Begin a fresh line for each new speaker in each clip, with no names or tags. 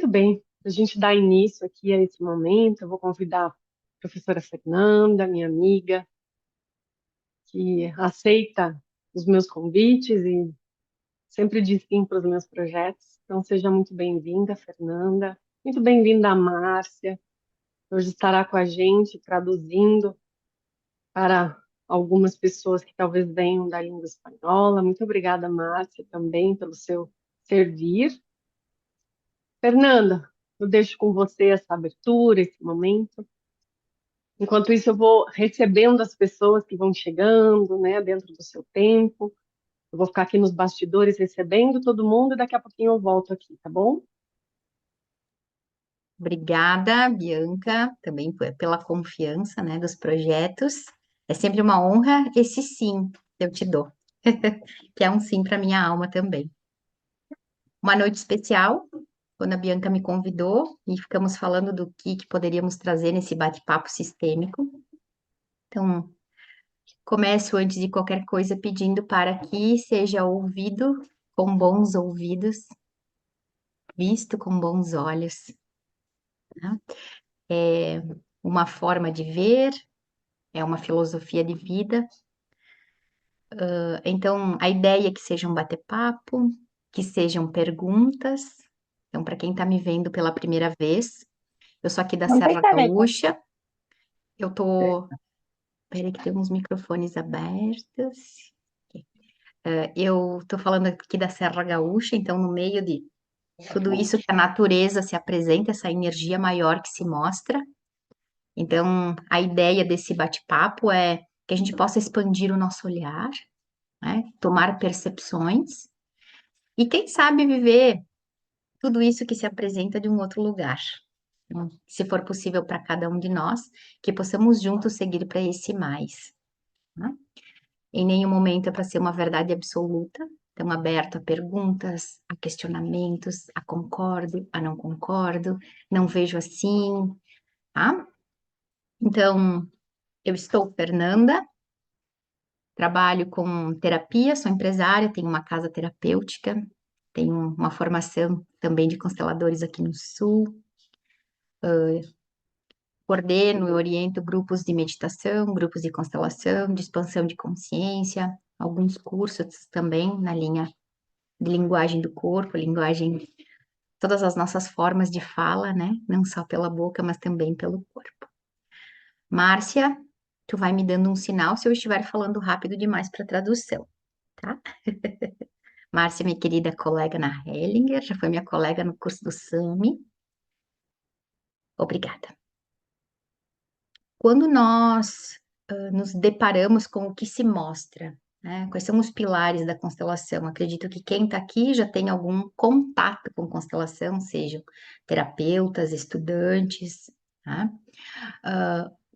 Muito bem, para a gente dar início aqui a esse momento, eu vou convidar a professora Fernanda, minha amiga, que aceita os meus convites e sempre diz sim para os meus projetos. Então, seja muito bem-vinda, Fernanda. Muito bem-vinda, a Márcia. Hoje estará com a gente traduzindo para algumas pessoas que talvez venham da língua espanhola. Muito obrigada, Márcia, também pelo seu servir. Fernanda, eu deixo com você essa abertura, esse momento. Enquanto isso, eu vou recebendo as pessoas que vão chegando, né, dentro do seu tempo. Eu vou ficar aqui nos bastidores recebendo todo mundo e daqui a pouquinho eu volto aqui, tá bom?
Obrigada, Bianca, também pela confiança, né, dos projetos. É sempre uma honra esse sim que eu te dou, que é um sim para minha alma também. Uma noite especial, quando a Bianca me convidou e ficamos falando do que poderíamos trazer nesse bate-papo sistêmico. Então, começo antes de qualquer coisa pedindo para que seja ouvido com bons ouvidos, visto com bons olhos, né? É uma forma de ver, é uma filosofia de vida. Então, a ideia é que seja um bate-papo, que sejam perguntas. Então, para quem está me vendo pela primeira vez, eu sou aqui da
Não tem
Serra
caneca.
Gaúcha. Eu tô. Peraí, que tem uns microfones abertos. Eu tô falando aqui da Serra Gaúcha, então, no meio de tudo isso que a natureza se apresenta, essa energia maior que se mostra. Então, a ideia desse bate-papo é que a gente possa expandir o nosso olhar, né? Tomar percepções e, quem sabe, viver tudo isso que se apresenta de um outro lugar. Então, se for possível para cada um de nós, que possamos juntos seguir para esse mais, né? Em nenhum momento é para ser uma verdade absoluta. Então, aberto a perguntas, a questionamentos, a concordo, a não concordo, não vejo assim, tá? Então, eu estou Fernanda, trabalho com terapia, sou empresária, tenho uma casa terapêutica, tenho uma formação também de consteladores aqui no Sul, coordeno e oriento grupos de meditação, grupos de constelação, de expansão de consciência, alguns cursos também na linha de linguagem do corpo, linguagem, todas as nossas formas de fala, né? Não só pela boca, mas também pelo corpo. Márcia, tu vai me dando um sinal se eu estiver falando rápido demais para tradução, tá? Márcia, minha querida colega na Hellinger, já foi minha colega no curso do SAMI. Obrigada. Quando nós nos deparamos com o que se mostra, né? Quais são os pilares da constelação? Acredito que quem está aqui já tem algum contato com constelação, sejam terapeutas, estudantes, tá?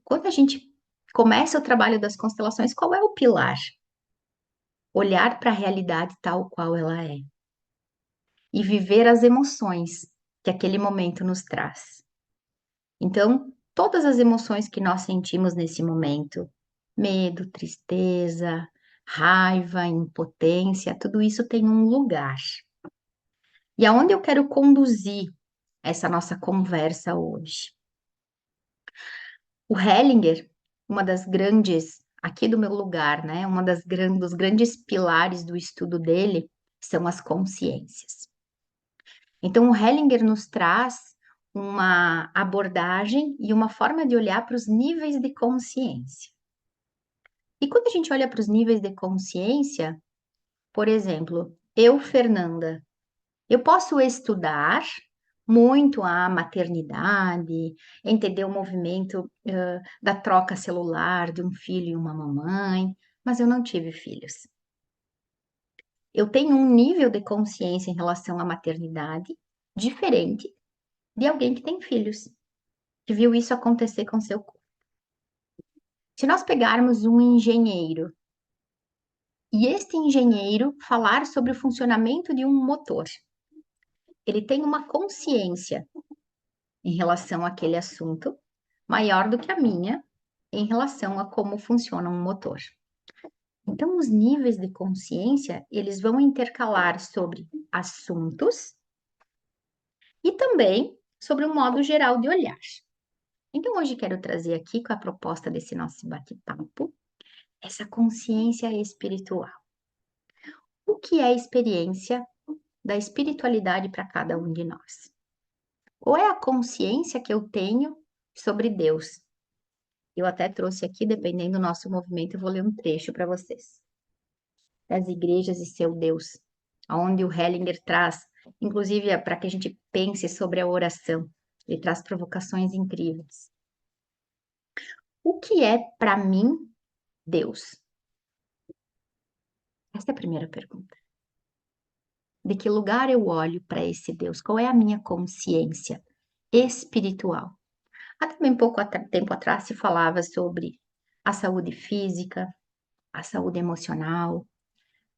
Quando a gente começa o trabalho das constelações, qual é o pilar? Olhar para a realidade tal qual ela é e viver as emoções que aquele momento nos traz. Então, todas as emoções que nós sentimos nesse momento, medo, tristeza, raiva, impotência, tudo isso tem um lugar. E aonde eu quero conduzir essa nossa conversa hoje? O Hellinger, uma das grandes, aqui do meu lugar, né? Dos grandes pilares do estudo dele são as consciências. Então, o Hellinger nos traz uma abordagem e uma forma de olhar para os níveis de consciência. E quando a gente olha para os níveis de consciência, por exemplo, eu, Fernanda, eu posso estudar muito a maternidade, entender o movimento, da troca celular de um filho e uma mamãe, mas eu não tive filhos. Eu tenho um nível de consciência em relação à maternidade diferente de alguém que tem filhos, que viu isso acontecer com seu corpo. Se nós pegarmos um engenheiro e este engenheiro falar sobre o funcionamento de um motor, ele tem uma consciência em relação àquele assunto maior do que a minha em relação a como funciona um motor. Então, os níveis de consciência, eles vão intercalar sobre assuntos e também sobre um modo geral de olhar. Então, hoje quero trazer aqui, com a proposta desse nosso bate-papo, essa consciência espiritual. O que é a experiência da espiritualidade para cada um de nós? Qual é a consciência que eu tenho sobre Deus? Eu até trouxe aqui, dependendo do nosso movimento, eu vou ler um trecho para vocês. Das igrejas e seu Deus, onde o Hellinger traz, inclusive para que a gente pense sobre a oração. Ele traz provocações incríveis. O que é para mim Deus? Essa é a primeira pergunta. De que lugar eu olho para esse Deus? Qual é a minha consciência espiritual? Há também pouco tempo atrás se falava sobre a saúde física, a saúde emocional,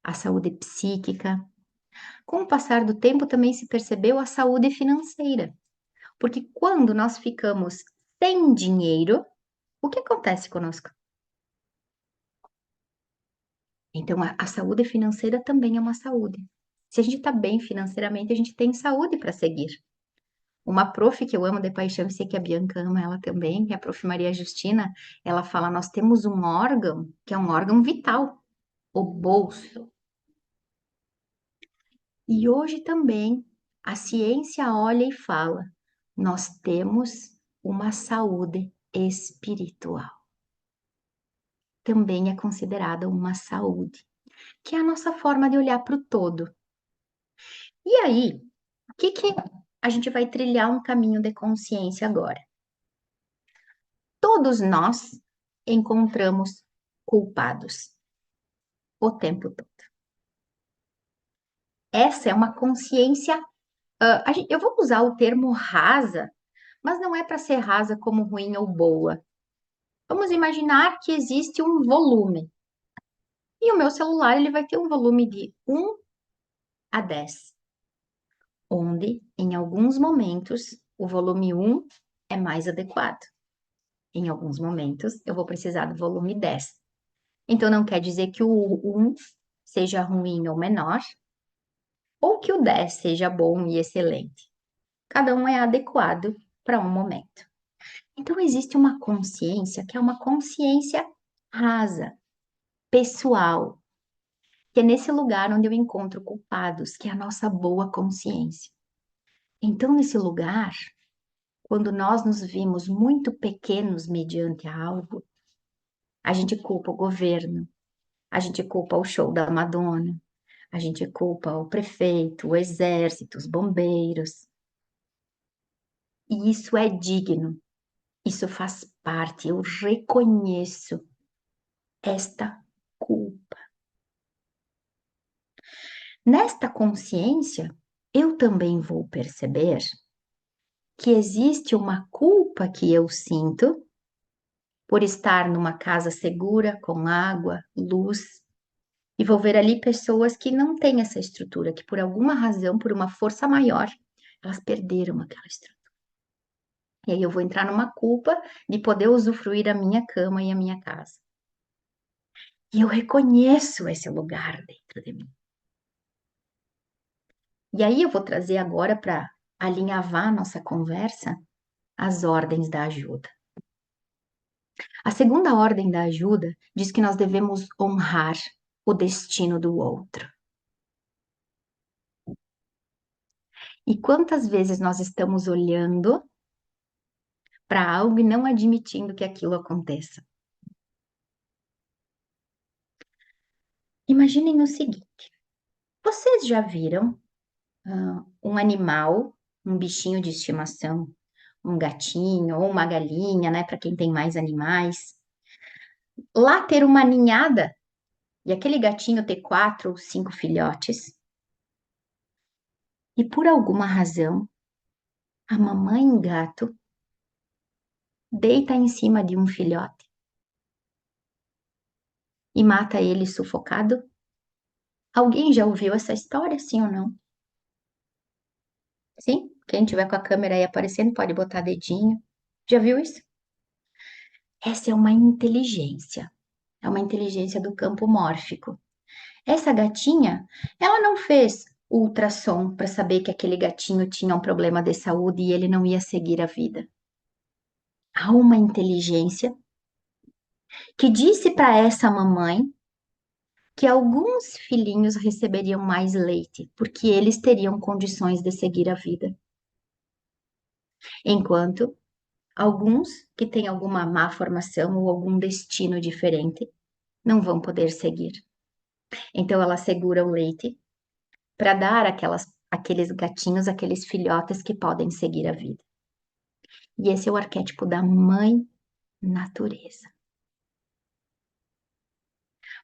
a saúde psíquica. Com o passar do tempo também se percebeu a saúde financeira, porque quando nós ficamos sem dinheiro, o que acontece conosco? Então, a saúde financeira também é uma saúde. Se a gente está bem financeiramente, a gente tem saúde para seguir. Uma prof que eu amo de paixão, e sei que a Bianca ama ela também, que é a prof. Maria Justina, ela fala: nós temos um órgão que é um órgão vital, o bolso. E hoje também a ciência olha e fala: nós temos uma saúde espiritual. Também é considerada uma saúde, que é a nossa forma de olhar para o todo. E aí, o que a gente vai trilhar um caminho de consciência agora? Todos nós encontramos culpados o tempo todo. Essa é uma consciência. Eu vou usar o termo rasa, mas não é para ser rasa como ruim ou boa. Vamos imaginar que existe um volume. E o meu celular ele vai ter um volume de 1 a 10, onde, em alguns momentos, o volume 1 é mais adequado. Em alguns momentos, eu vou precisar do volume 10. Então, não quer dizer que o 1 seja ruim ou menor, ou que o 10 seja bom e excelente. Cada um é adequado para um momento. Então, existe uma consciência que é uma consciência rasa, pessoal, que é nesse lugar onde eu encontro culpados, que é a nossa boa consciência. Então, nesse lugar, quando nós nos vimos muito pequenos mediante algo, a gente culpa o governo, a gente culpa o show da Madonna, a gente culpa o prefeito, o exército, os bombeiros. E isso é digno, isso faz parte, eu reconheço esta culpa. Nesta consciência, eu também vou perceber que existe uma culpa que eu sinto por estar numa casa segura, com água, luz, e vou ver ali pessoas que não têm essa estrutura, que por alguma razão, por uma força maior, elas perderam aquela estrutura. E aí eu vou entrar numa culpa de poder usufruir a minha cama e a minha casa. E eu reconheço esse lugar dentro de mim. E aí eu vou trazer agora para alinhavar a nossa conversa as ordens da ajuda. A segunda ordem da ajuda diz que nós devemos honrar o destino do outro. E quantas vezes nós estamos olhando para algo e não admitindo que aquilo aconteça? Imaginem o seguinte: vocês já viram um animal, um bichinho de estimação, um gatinho ou uma galinha, né, para quem tem mais animais, lá ter uma ninhada e aquele gatinho ter 4 ou 5 filhotes, e por alguma razão a mamãe gato deita em cima de um filhote e mata ele sufocado? Alguém já ouviu essa história, sim ou não? Sim? Quem tiver com a câmera aí aparecendo pode botar dedinho. Já viu isso? Essa é uma inteligência do campo mórfico. Essa gatinha, ela não fez ultrassom para saber que aquele gatinho tinha um problema de saúde e ele não ia seguir a vida. Há uma inteligência que disse para essa mamãe que alguns filhinhos receberiam mais leite, porque eles teriam condições de seguir a vida, enquanto alguns que têm alguma má formação ou algum destino diferente não vão poder seguir. Então ela segura o leite para dar aqueles gatinhos, aqueles filhotes que podem seguir a vida. E esse é o arquétipo da mãe natureza.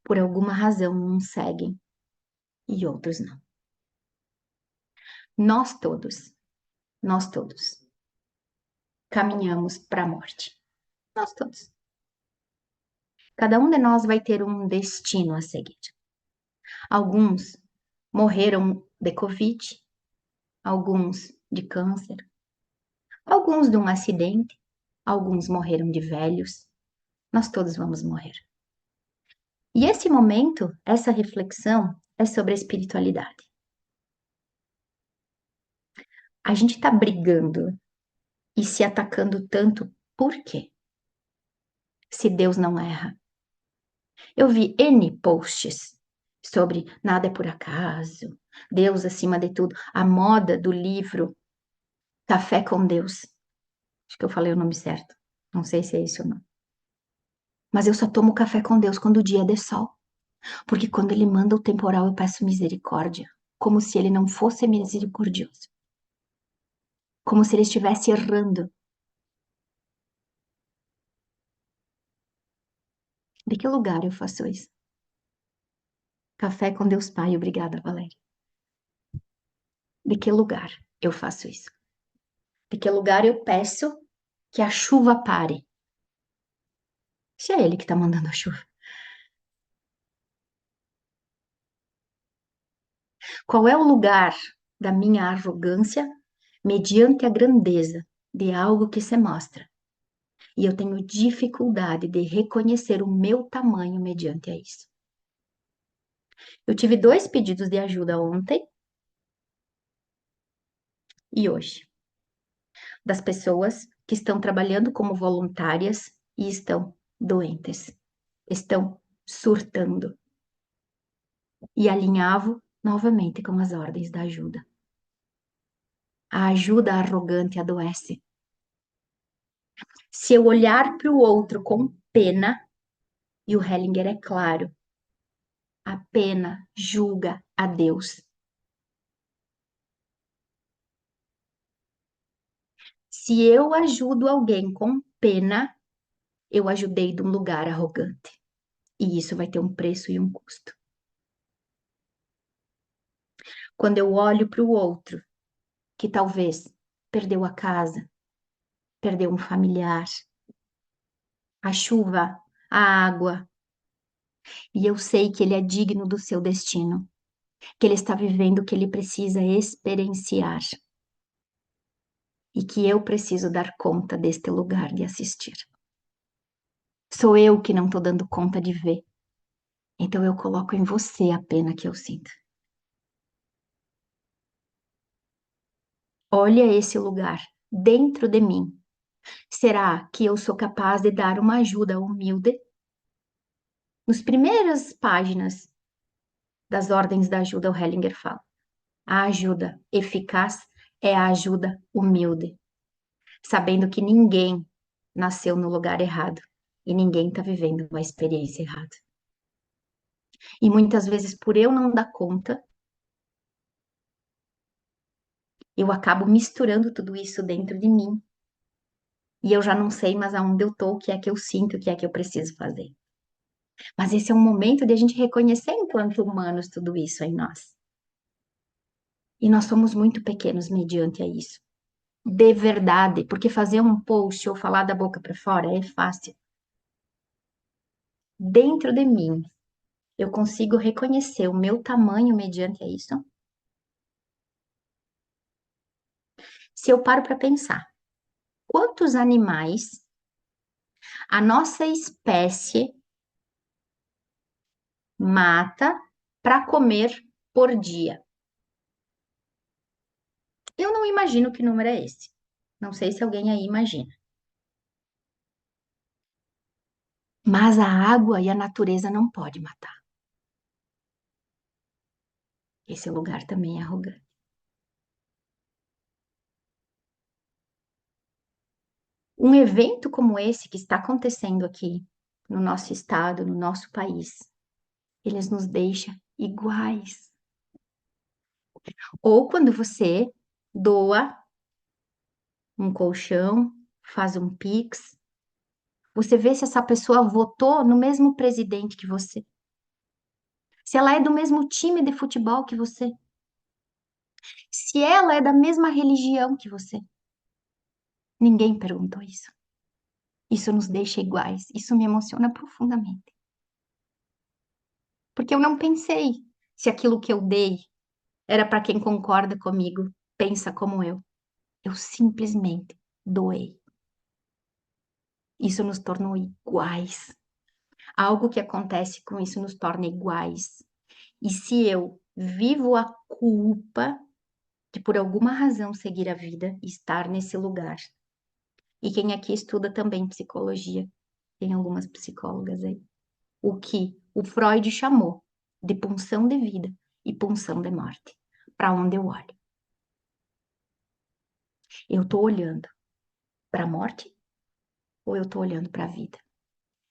Por alguma razão, uns seguem e outros não. Nós todos, caminhamos para a morte. Nós todos. Cada um de nós vai ter um destino a seguir. Alguns morreram de Covid, alguns de câncer, alguns de um acidente, alguns morreram de velhos. Nós todos vamos morrer. E esse momento, essa reflexão, é sobre a espiritualidade. A gente está brigando e se atacando tanto, por quê? Se Deus não erra. Eu vi N posts sobre nada é por acaso, Deus acima de tudo, a moda do livro Café com Deus. Acho que eu falei o nome certo. Não sei se é isso ou não. Mas eu só tomo café com Deus quando o dia é de sol. Porque quando ele manda o temporal, eu peço misericórdia. Como se ele não fosse misericordioso. Como se ele estivesse errando. De que lugar eu faço isso? Café com Deus Pai, obrigada, Valéria. De que lugar eu faço isso? De que lugar eu peço que a chuva pare? Se é ele que está mandando a chuva. Qual é o lugar da minha arrogância mediante a grandeza de algo que se mostra? E eu tenho dificuldade de reconhecer o meu tamanho mediante a isso. Eu tive 2 pedidos de ajuda ontem e hoje, das pessoas que estão trabalhando como voluntárias e estão doentes, estão surtando. E alinhavo novamente com as ordens da ajuda. A ajuda arrogante adoece. Se eu olhar para o outro com pena, e o Hellinger é claro, a pena julga a Deus. Se eu ajudo alguém com pena, eu ajudei de um lugar arrogante. E isso vai ter um preço e um custo. Quando eu olho para o outro, que talvez perdeu a casa, perdeu um familiar, a chuva, a água, e eu sei que ele é digno do seu destino, que ele está vivendo o que ele precisa experienciar, e que eu preciso dar conta deste lugar de assistir. Sou eu que não estou dando conta de ver. Então eu coloco em você a pena que eu sinto. Olha esse lugar dentro de mim. Será que eu sou capaz de dar uma ajuda humilde? Nas primeiras páginas das ordens da ajuda, o Hellinger fala: a ajuda eficaz é a ajuda humilde, sabendo que ninguém nasceu no lugar errado e ninguém está vivendo uma experiência errada. E muitas vezes, por eu não dar conta, eu acabo misturando tudo isso dentro de mim. E eu já não sei mais aonde eu tô, o que é que eu sinto, o que é que eu preciso fazer. Mas esse é um momento de a gente reconhecer enquanto humanos tudo isso em nós. E nós somos muito pequenos mediante a isso. De verdade, porque fazer um post ou falar da boca para fora é fácil. Dentro de mim, eu consigo reconhecer o meu tamanho mediante a isso? Se eu paro para pensar, quantos animais a nossa espécie mata para comer por dia? Eu não imagino que número é esse. Não sei se alguém aí imagina. Mas a água e a natureza não pode matar. Esse lugar também é arrogante. Um evento como esse que está acontecendo aqui no nosso estado, no nosso país, eles nos deixa iguais. Ou quando você doa um colchão, faz um pix, você vê se essa pessoa votou no mesmo presidente que você, se ela é do mesmo time de futebol que você, se ela é da mesma religião que você. Ninguém perguntou isso. Isso nos deixa iguais. Isso me emociona profundamente. Porque eu não pensei se aquilo que eu dei era para quem concorda comigo, pensa como eu. Eu simplesmente doei. Isso nos tornou iguais. Algo que acontece com isso nos torna iguais. E se eu vivo a culpa de por alguma razão seguir a vida e estar nesse lugar, e quem aqui estuda também psicologia, tem algumas psicólogas aí, o que o Freud chamou de punção de vida e punção de morte. Para onde eu olho? Eu estou olhando para a morte ou eu estou olhando para a vida?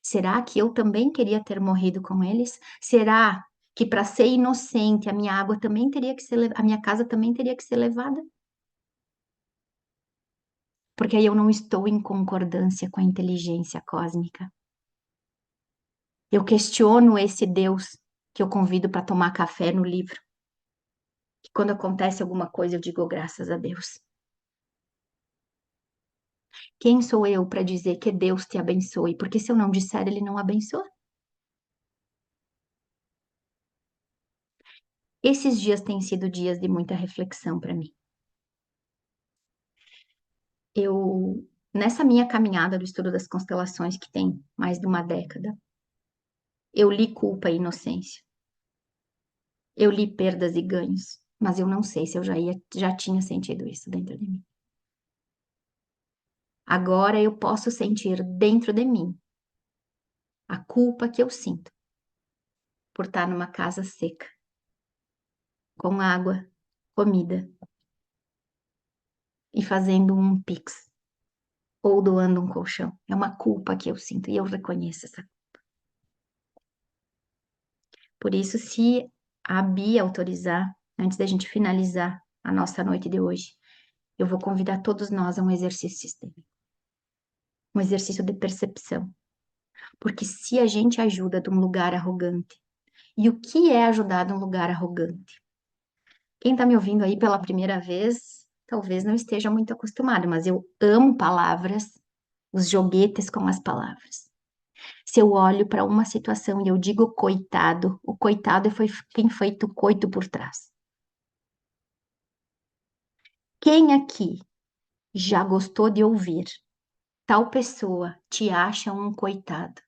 Será que eu também queria ter morrido com eles? Será que para ser inocente a minha água também teria que ser, a minha casa também teria que ser levada? Porque aí eu não estou em concordância com a inteligência cósmica. Eu questiono esse Deus que eu convido para tomar café no livro. Que quando acontece alguma coisa eu digo graças a Deus. Quem sou eu para dizer que Deus te abençoe? Porque se eu não disser, ele não abençoa. Esses dias têm sido dias de muita reflexão para mim. Nessa minha caminhada do estudo das constelações, que tem mais de uma década, eu li culpa e inocência. Eu li perdas e ganhos, mas eu não sei se eu já tinha sentido isso dentro de mim. Agora eu posso sentir dentro de mim a culpa que eu sinto por estar numa casa seca, com água, comida e fazendo um pix ou doando um colchão. É uma culpa que eu sinto e eu reconheço essa. Por isso, se a Bia autorizar, antes da gente finalizar a nossa noite de hoje, eu vou convidar todos nós a um exercício sistêmico, um exercício de percepção. Porque se a gente ajuda de um lugar arrogante, e o que é ajudar de um lugar arrogante? Quem está me ouvindo aí pela primeira vez, talvez não esteja muito acostumado, mas eu amo palavras, os joguetes com as palavras. Se eu olho para uma situação e eu digo coitado, o coitado foi quem feito o coito por trás. Quem aqui já gostou de ouvir tal pessoa te acha um coitado?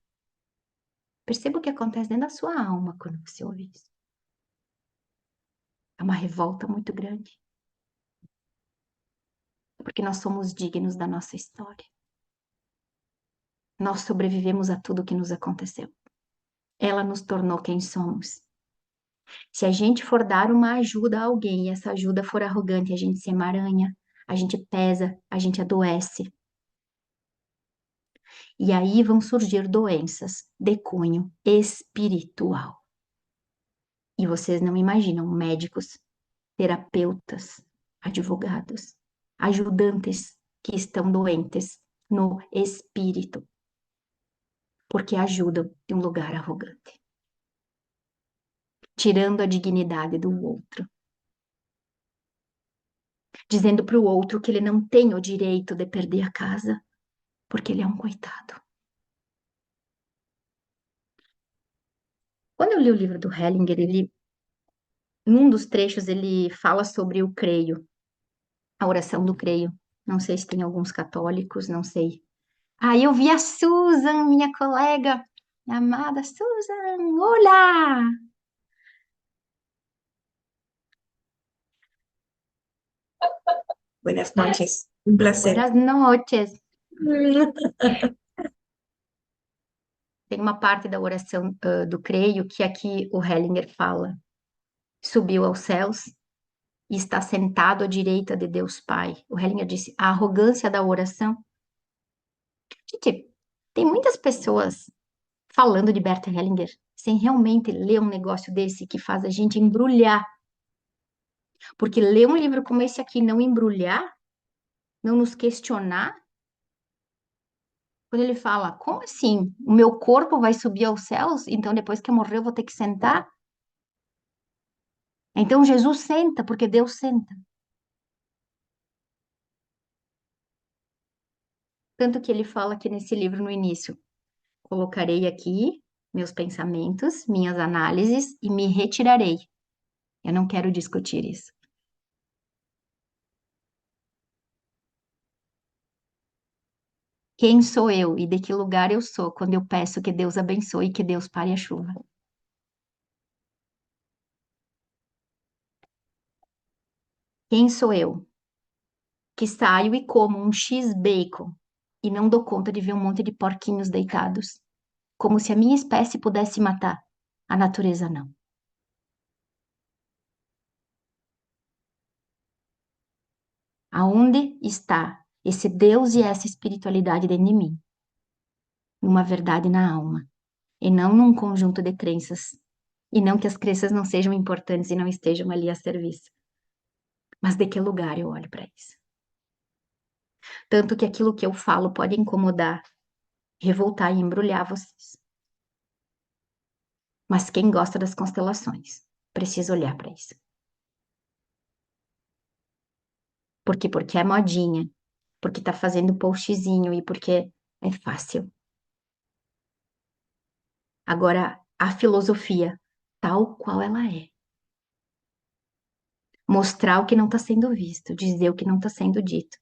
Perceba o que acontece dentro da sua alma quando você ouve isso. É uma revolta muito grande. Porque nós somos dignos da nossa história. Nós sobrevivemos a tudo que nos aconteceu. Ela nos tornou quem somos. Se a gente for dar uma ajuda a alguém e essa ajuda for arrogante, a gente se emaranha, a gente pesa, a gente adoece. E aí vão surgir doenças de cunho espiritual. E vocês não imaginam médicos, terapeutas, advogados, ajudantes que estão doentes no espírito, porque ajudam de um lugar arrogante, tirando a dignidade do outro, dizendo para o outro que ele não tem o direito de perder a casa, porque ele é um coitado. Quando eu li o livro do Hellinger, num dos trechos ele fala sobre o creio, a oração do creio. Não sei se tem alguns católicos, não sei. Aí eu vi a Susan, minha colega, minha amada Susan, olá!
Buenas noches. Un placer.
Buenas noches. Tem uma parte da oração do creio que aqui o Hellinger fala. Subiu aos céus e está sentado à direita de Deus Pai. O Hellinger disse, a arrogância da oração. Gente, tem muitas pessoas falando de Bert Hellinger sem realmente ler um negócio desse que faz a gente embrulhar. Porque ler um livro como esse aqui, não embrulhar, não nos questionar, quando ele fala, como assim? O meu corpo vai subir aos céus? Então depois que eu morrer eu vou ter que sentar? Então Jesus senta, porque Deus senta. Tanto que ele fala aqui nesse livro no início, colocarei aqui meus pensamentos, minhas análises e me retirarei. Eu não quero discutir isso. Quem sou eu e de que lugar eu sou quando eu peço que Deus abençoe e que Deus pare a chuva? Quem sou eu que saio e como um X-bacon e não dou conta de ver um monte de porquinhos deitados? Como se a minha espécie pudesse matar, a natureza não. Aonde está esse Deus e essa espiritualidade dentro de mim? Numa verdade na alma, e não num conjunto de crenças. E não que as crenças não sejam importantes e não estejam ali a serviço. Mas de que lugar eu olho para isso? Tanto que aquilo que eu falo pode incomodar, revoltar e embrulhar vocês. Mas quem gosta das constelações precisa olhar para isso. Porque é modinha, porque tá fazendo postzinho e porque é fácil. Agora, a filosofia, tal qual ela é. Mostrar o que não está sendo visto, dizer o que não está sendo dito.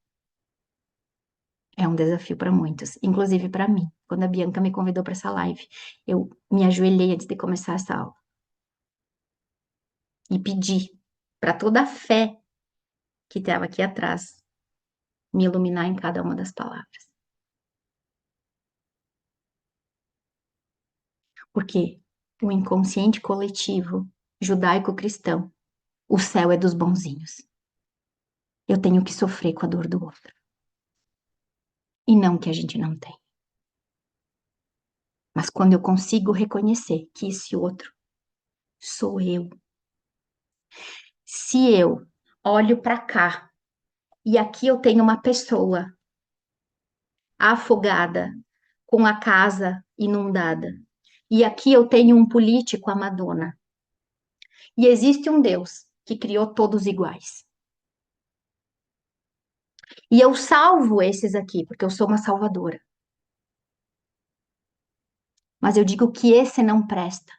É um desafio para muitos, inclusive para mim. Quando a Bianca me convidou para essa live, eu me ajoelhei antes de começar essa aula e pedi para toda a fé que estava aqui atrás me iluminar em cada uma das palavras. Porque o inconsciente coletivo judaico-cristão, o céu é dos bonzinhos. Eu tenho que sofrer com a dor do outro. E não que a gente não tem. Mas quando eu consigo reconhecer que esse outro sou eu. Se eu olho para cá e aqui eu tenho uma pessoa afogada, com a casa inundada, e aqui eu tenho um político, a Madonna, e existe um Deus que criou todos iguais. E eu salvo esses aqui, porque eu sou uma salvadora. Mas eu digo que esse não presta.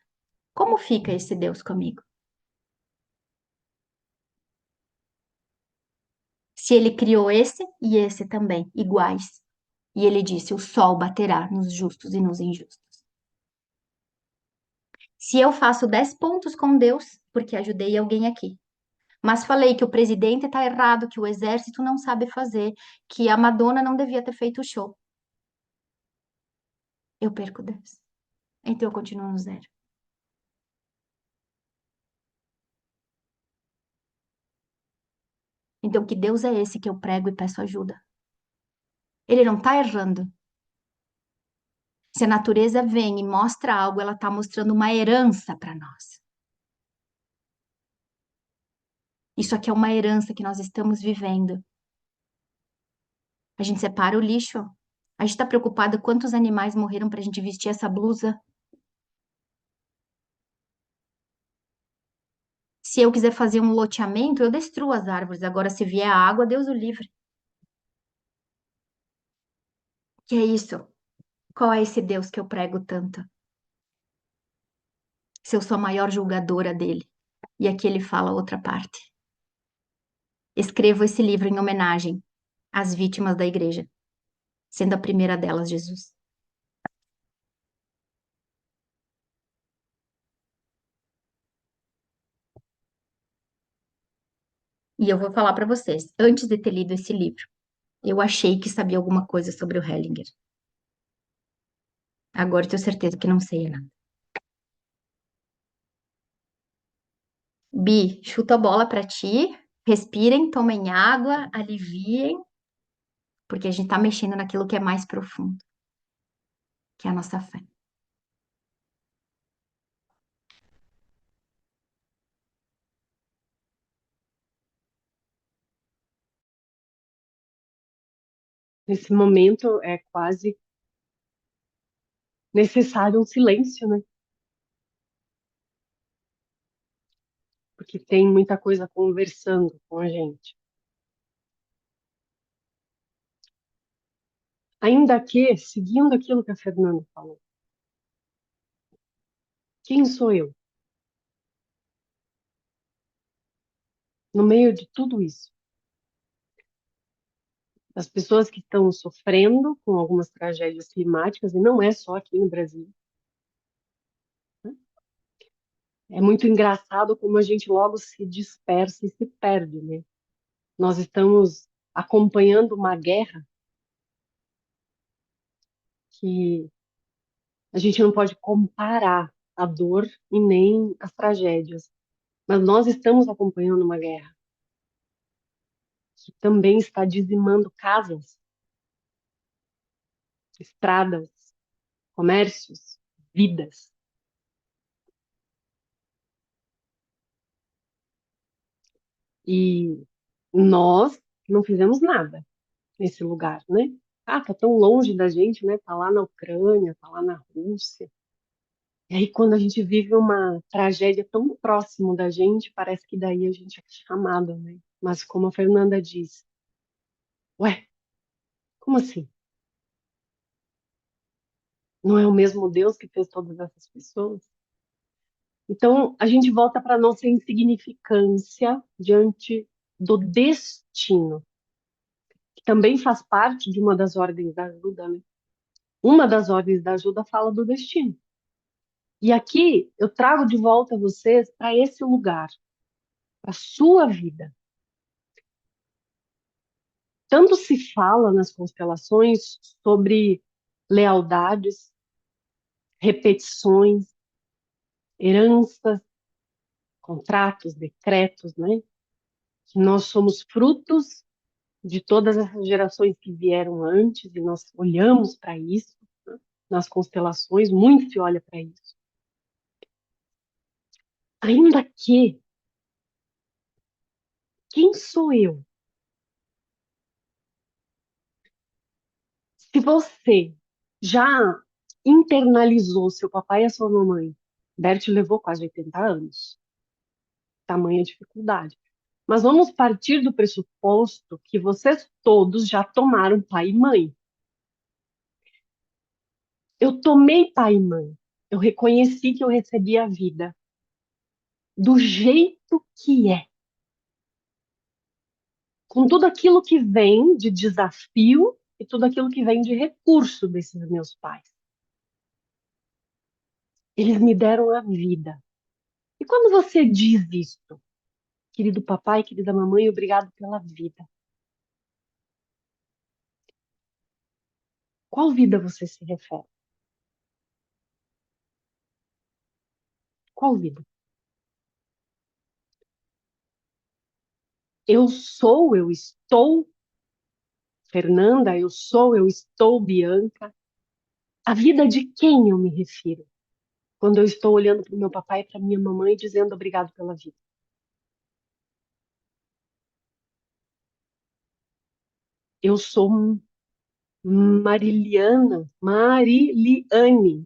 Como fica esse Deus comigo? Se ele criou esse e esse também, iguais. E ele disse: o sol baterá nos justos e nos injustos. Se eu faço 10 pontos com Deus, porque ajudei alguém aqui, mas falei que o presidente está errado, que o exército não sabe fazer, que a Madonna não devia ter feito o show, eu perco 10. Então eu continuo no zero. Então, que Deus é esse que eu prego e peço ajuda? Ele não está errando. Se a natureza vem e mostra algo, ela está mostrando uma herança para nós. Isso aqui é uma herança que nós estamos vivendo. A gente separa o lixo. A gente está preocupada quantos animais morreram para a gente vestir essa blusa. Se eu quiser fazer um loteamento, eu destruo as árvores. Agora, se vier a água, Deus o livre. Que é isso? Qual é esse Deus que eu prego tanto? Se eu sou a maior julgadora dele. E aqui ele fala outra parte. Escrevo esse livro em homenagem às vítimas da igreja, sendo a primeira delas Jesus. E eu vou falar para vocês, antes de ter lido esse livro, eu achei que sabia alguma coisa sobre o Hellinger. Agora eu tenho certeza que não sei nada. Bi, chuta a bola para ti. Respirem, tomem água, aliviem, porque a gente tá mexendo naquilo que é mais profundo, que é a nossa fé.
Nesse momento é quase necessário um silêncio, né? Porque tem muita coisa conversando com a gente. Ainda que, seguindo aquilo que a Fernanda falou, quem sou eu? No meio de tudo isso, as pessoas que estão sofrendo com algumas tragédias climáticas, e não é só aqui no Brasil, né? É muito engraçado como a gente logo se dispersa e se perde, né? Nós estamos acompanhando uma guerra que a gente não pode comparar a dor e nem as tragédias, mas nós estamos acompanhando uma guerra que também está dizimando casas, estradas, comércios, vidas. E nós não fizemos nada nesse lugar, né? Ah, tá tão longe da gente, né? Tá lá na Ucrânia, tá lá na Rússia. E aí, quando a gente vive uma tragédia tão próximo da gente, parece que daí a gente é chamado, né? Mas como a Fernanda diz, ué, como assim? Não é o mesmo Deus que fez todas essas pessoas? Então, a gente volta para nossa insignificância diante do destino, que também faz parte de uma das ordens da ajuda, né? Uma das ordens da ajuda fala do destino. E aqui eu trago de volta vocês para esse lugar, para a sua vida. Tanto se fala nas constelações sobre lealdades, repetições, heranças, contratos, decretos, né? Que nós somos frutos de todas essas gerações que vieram antes e nós olhamos para isso, né? Nas constelações, muito se olha para isso. Ainda que, quem sou eu? Se você já internalizou seu papai e a sua mamãe, Bert levou quase 80 anos, tamanha dificuldade. Mas vamos partir do pressuposto que vocês todos já tomaram pai e mãe. Eu tomei pai e mãe. Eu reconheci que eu recebi a vida do jeito que é, com tudo aquilo que vem de desafio e tudo aquilo que vem de recurso desses meus pais. Eles me deram a vida. E quando você diz isso, querido papai, querida mamãe, obrigado pela vida. Qual vida você se refere? Qual vida? Eu sou, eu estou Fernanda, eu sou, eu estou Bianca. A vida de quem eu me refiro? Quando eu estou olhando para o meu papai e para minha mamãe dizendo obrigado pela vida. Eu sou Mariliane.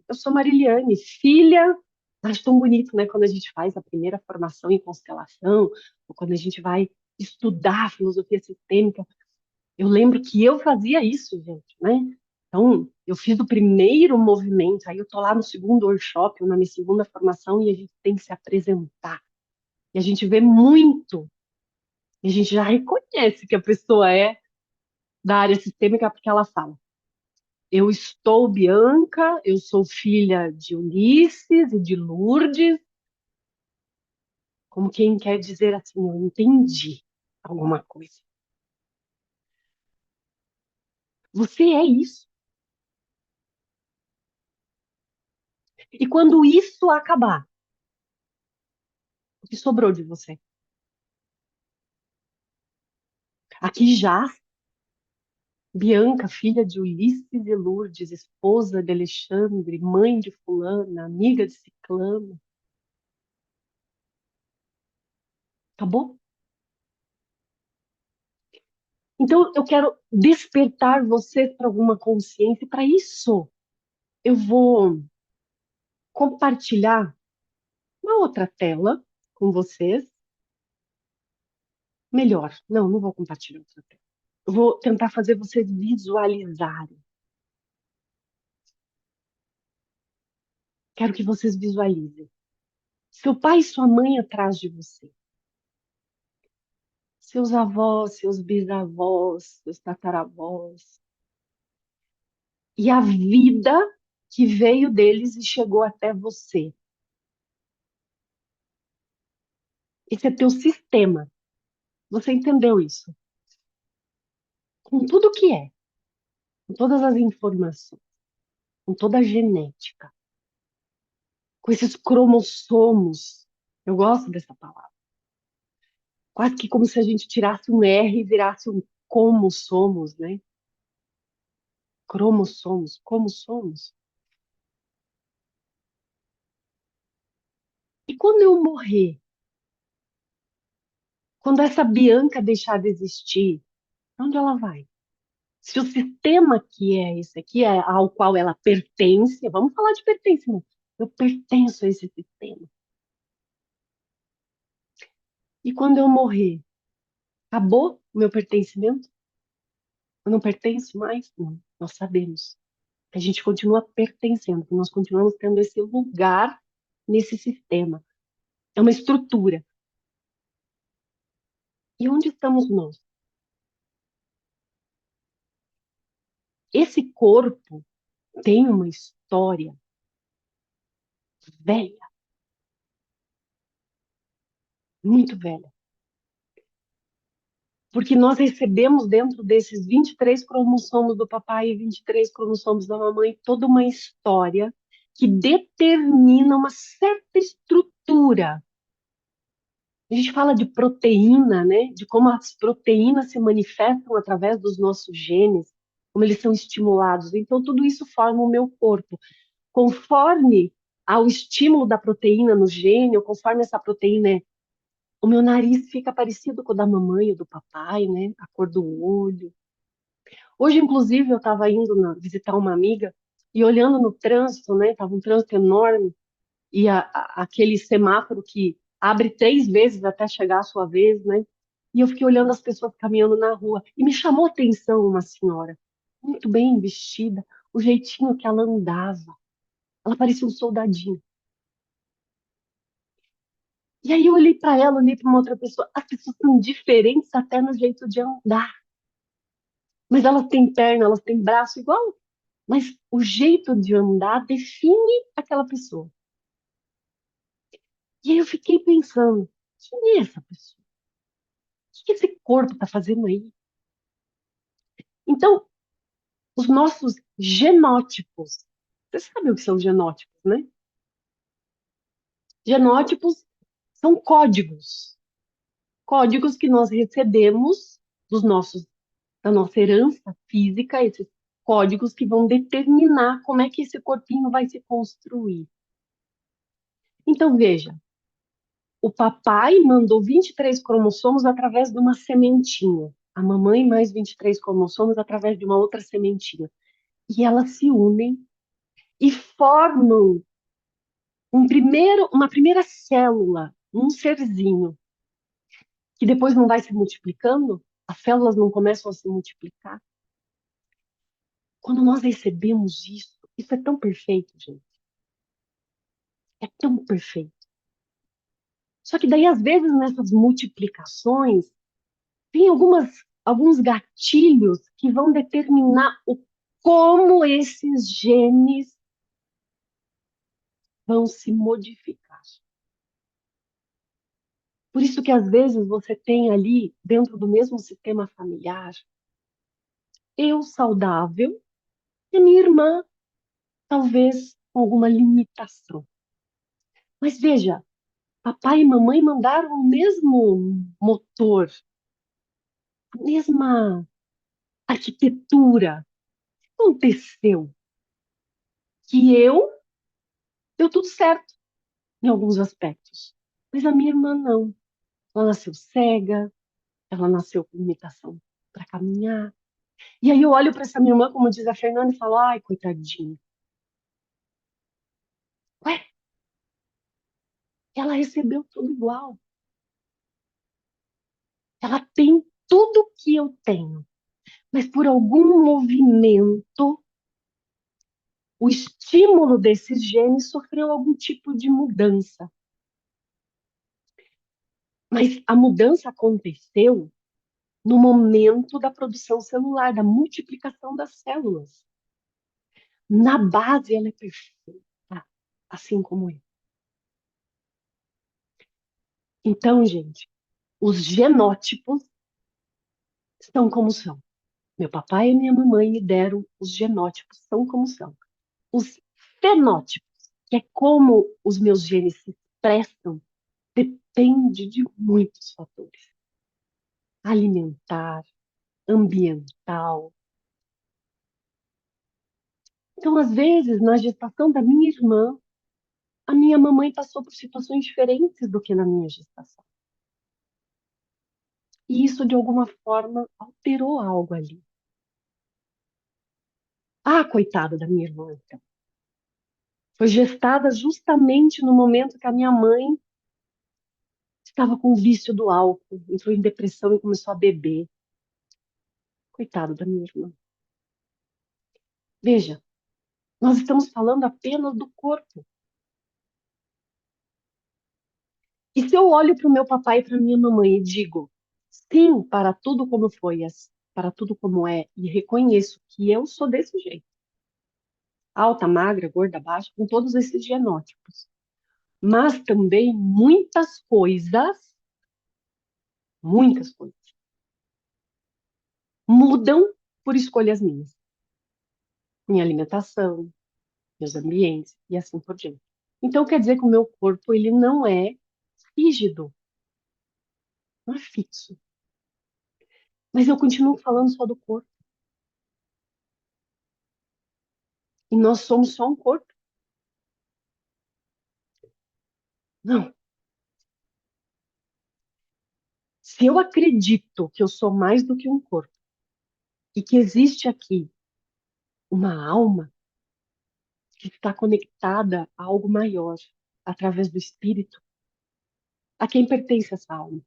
Eu sou Mariliane, filha. Acho tão bonito, né? Quando a gente faz a primeira formação em constelação, ou quando a gente vai estudar filosofia sistêmica. Eu lembro que eu fazia isso, gente, né? Então, eu fiz o primeiro movimento, aí eu tô lá no segundo workshop, ou na minha segunda formação, e a gente tem que se apresentar. E a gente vê muito, e a gente já reconhece que a pessoa é da área sistêmica porque ela fala. Eu estou Bianca, eu sou filha de Ulisses e de Lourdes, como quem quer dizer assim, eu entendi. alguma coisa. Você é isso. E quando isso acabar, o que sobrou de você? Aqui já Bianca, filha de Ulisses e Lourdes, esposa de Alexandre, mãe de fulana, amiga de ciclano. Acabou? Então eu quero despertar você para alguma consciência. E para isso, eu vou compartilhar uma outra tela com vocês. Melhor, não vou compartilhar outra tela. Eu vou tentar fazer vocês visualizarem. Quero que vocês visualizem. Seu pai e sua mãe atrás de você. Seus avós, seus bisavós, seus tataravós. E a vida que veio deles e chegou até você. Esse é teu sistema. Você entendeu isso? Com tudo que é, com todas as informações, com toda a genética, com esses cromossomos. Eu gosto dessa palavra. Quase que como se a gente tirasse um R e virasse um como somos, né? Cromossomos, como somos. E quando eu morrer, quando essa Bianca deixar de existir, onde ela vai? Se o sistema que é esse aqui, é ao qual ela pertence, vamos falar de pertencimento. Eu pertenço a esse sistema. E quando eu morrer, acabou o meu pertencimento? Eu não pertenço mais? Não, nós sabemos que a gente continua pertencendo, que nós continuamos tendo esse lugar nesse sistema. É uma estrutura. E onde estamos nós? Esse corpo tem uma história velha, muito velha. Porque nós recebemos dentro desses 23 cromossomos do papai e 23 cromossomos da mamãe toda uma história que determina uma certa estrutura. A gente fala de proteína, né? De como as proteínas se manifestam através dos nossos genes, como eles são estimulados. Então, tudo isso forma o meu corpo. Conforme ao estímulo da proteína no gene, ou conforme essa proteína o meu nariz fica parecido com o da mamãe ou do papai, né? A cor do olho. Hoje, inclusive, eu estava indo visitar uma amiga e olhando no trânsito, né? Tava um trânsito enorme e aquele semáforo que abre 3 vezes até chegar a sua vez, né? E eu fiquei olhando as pessoas caminhando na rua e me chamou a atenção uma senhora, muito bem vestida, o jeitinho que ela andava. Ela parecia um soldadinho. E aí eu olhei para ela, olhei para uma outra pessoa. As pessoas são diferentes até no jeito de andar. Mas elas têm perna, elas têm braço igual. Mas o jeito de andar define aquela pessoa. E aí eu fiquei pensando, quem é essa pessoa? O que esse corpo está fazendo aí? Então, os nossos genótipos, você sabe o que são genótipos, né? Genótipos são códigos. Códigos que nós recebemos dos nossos, da nossa herança física, esses códigos que vão determinar como é que esse corpinho vai se construir. Então, veja, o papai mandou 23 cromossomos através de uma sementinha. A mamãe mais 23 cromossomos através de uma outra sementinha. E elas se unem e formam uma primeira célula, um serzinho, que depois não vai se multiplicando, as células não começam a se multiplicar. Quando nós recebemos isso é tão perfeito, gente. É tão perfeito. Só que daí, às vezes, nessas multiplicações, tem alguns gatilhos que vão determinar como esses genes vão se modificar. Por isso que às vezes você tem ali, dentro do mesmo sistema familiar, eu saudável e minha irmã, talvez, com alguma limitação. Mas veja, papai e mamãe mandaram o mesmo motor, a mesma arquitetura. O que aconteceu? Que deu tudo certo em alguns aspectos. Mas a minha irmã não. Ela nasceu cega, ela nasceu com limitação para caminhar. E aí eu olho para essa minha irmã, como diz a Fernanda, e falo, ai, coitadinha. Ué, ela recebeu tudo igual. Ela tem tudo que eu tenho. Mas por algum movimento, o estímulo desses genes sofreu algum tipo de mudança. Mas a mudança aconteceu no momento da produção celular, da multiplicação das células. Na base, ela é perfeita, assim como eu. Então, gente, os genótipos são como são. Meu papai e minha mamãe me deram os genótipos, são como são. Os fenótipos, que é como os meus genes se expressam, depende de muitos fatores. Alimentar, ambiental. Então, às vezes, na gestação da minha irmã, a minha mamãe passou por situações diferentes do que na minha gestação. E isso, de alguma forma, alterou algo ali. Ah, coitada da minha irmã, então. Foi gestada justamente no momento que a minha mãe estava com o vício do álcool, entrou em depressão e começou a beber. Coitada da minha irmã. Veja, nós estamos falando apenas do corpo. E se eu olho para o meu papai e para minha mamãe e digo sim para tudo como foi, para tudo como é, e reconheço que eu sou desse jeito, alta, magra, gorda, baixa, com todos esses genótipos, mas também muitas coisas, mudam por escolhas minhas, minha alimentação, meus ambientes e assim por diante. Então quer dizer que o meu corpo ele não é rígido, não é fixo, mas eu continuo falando só do corpo. E nós somos só um corpo. Não. Se eu acredito que eu sou mais do que um corpo e que existe aqui uma alma que está conectada a algo maior através do espírito, a quem pertence essa alma?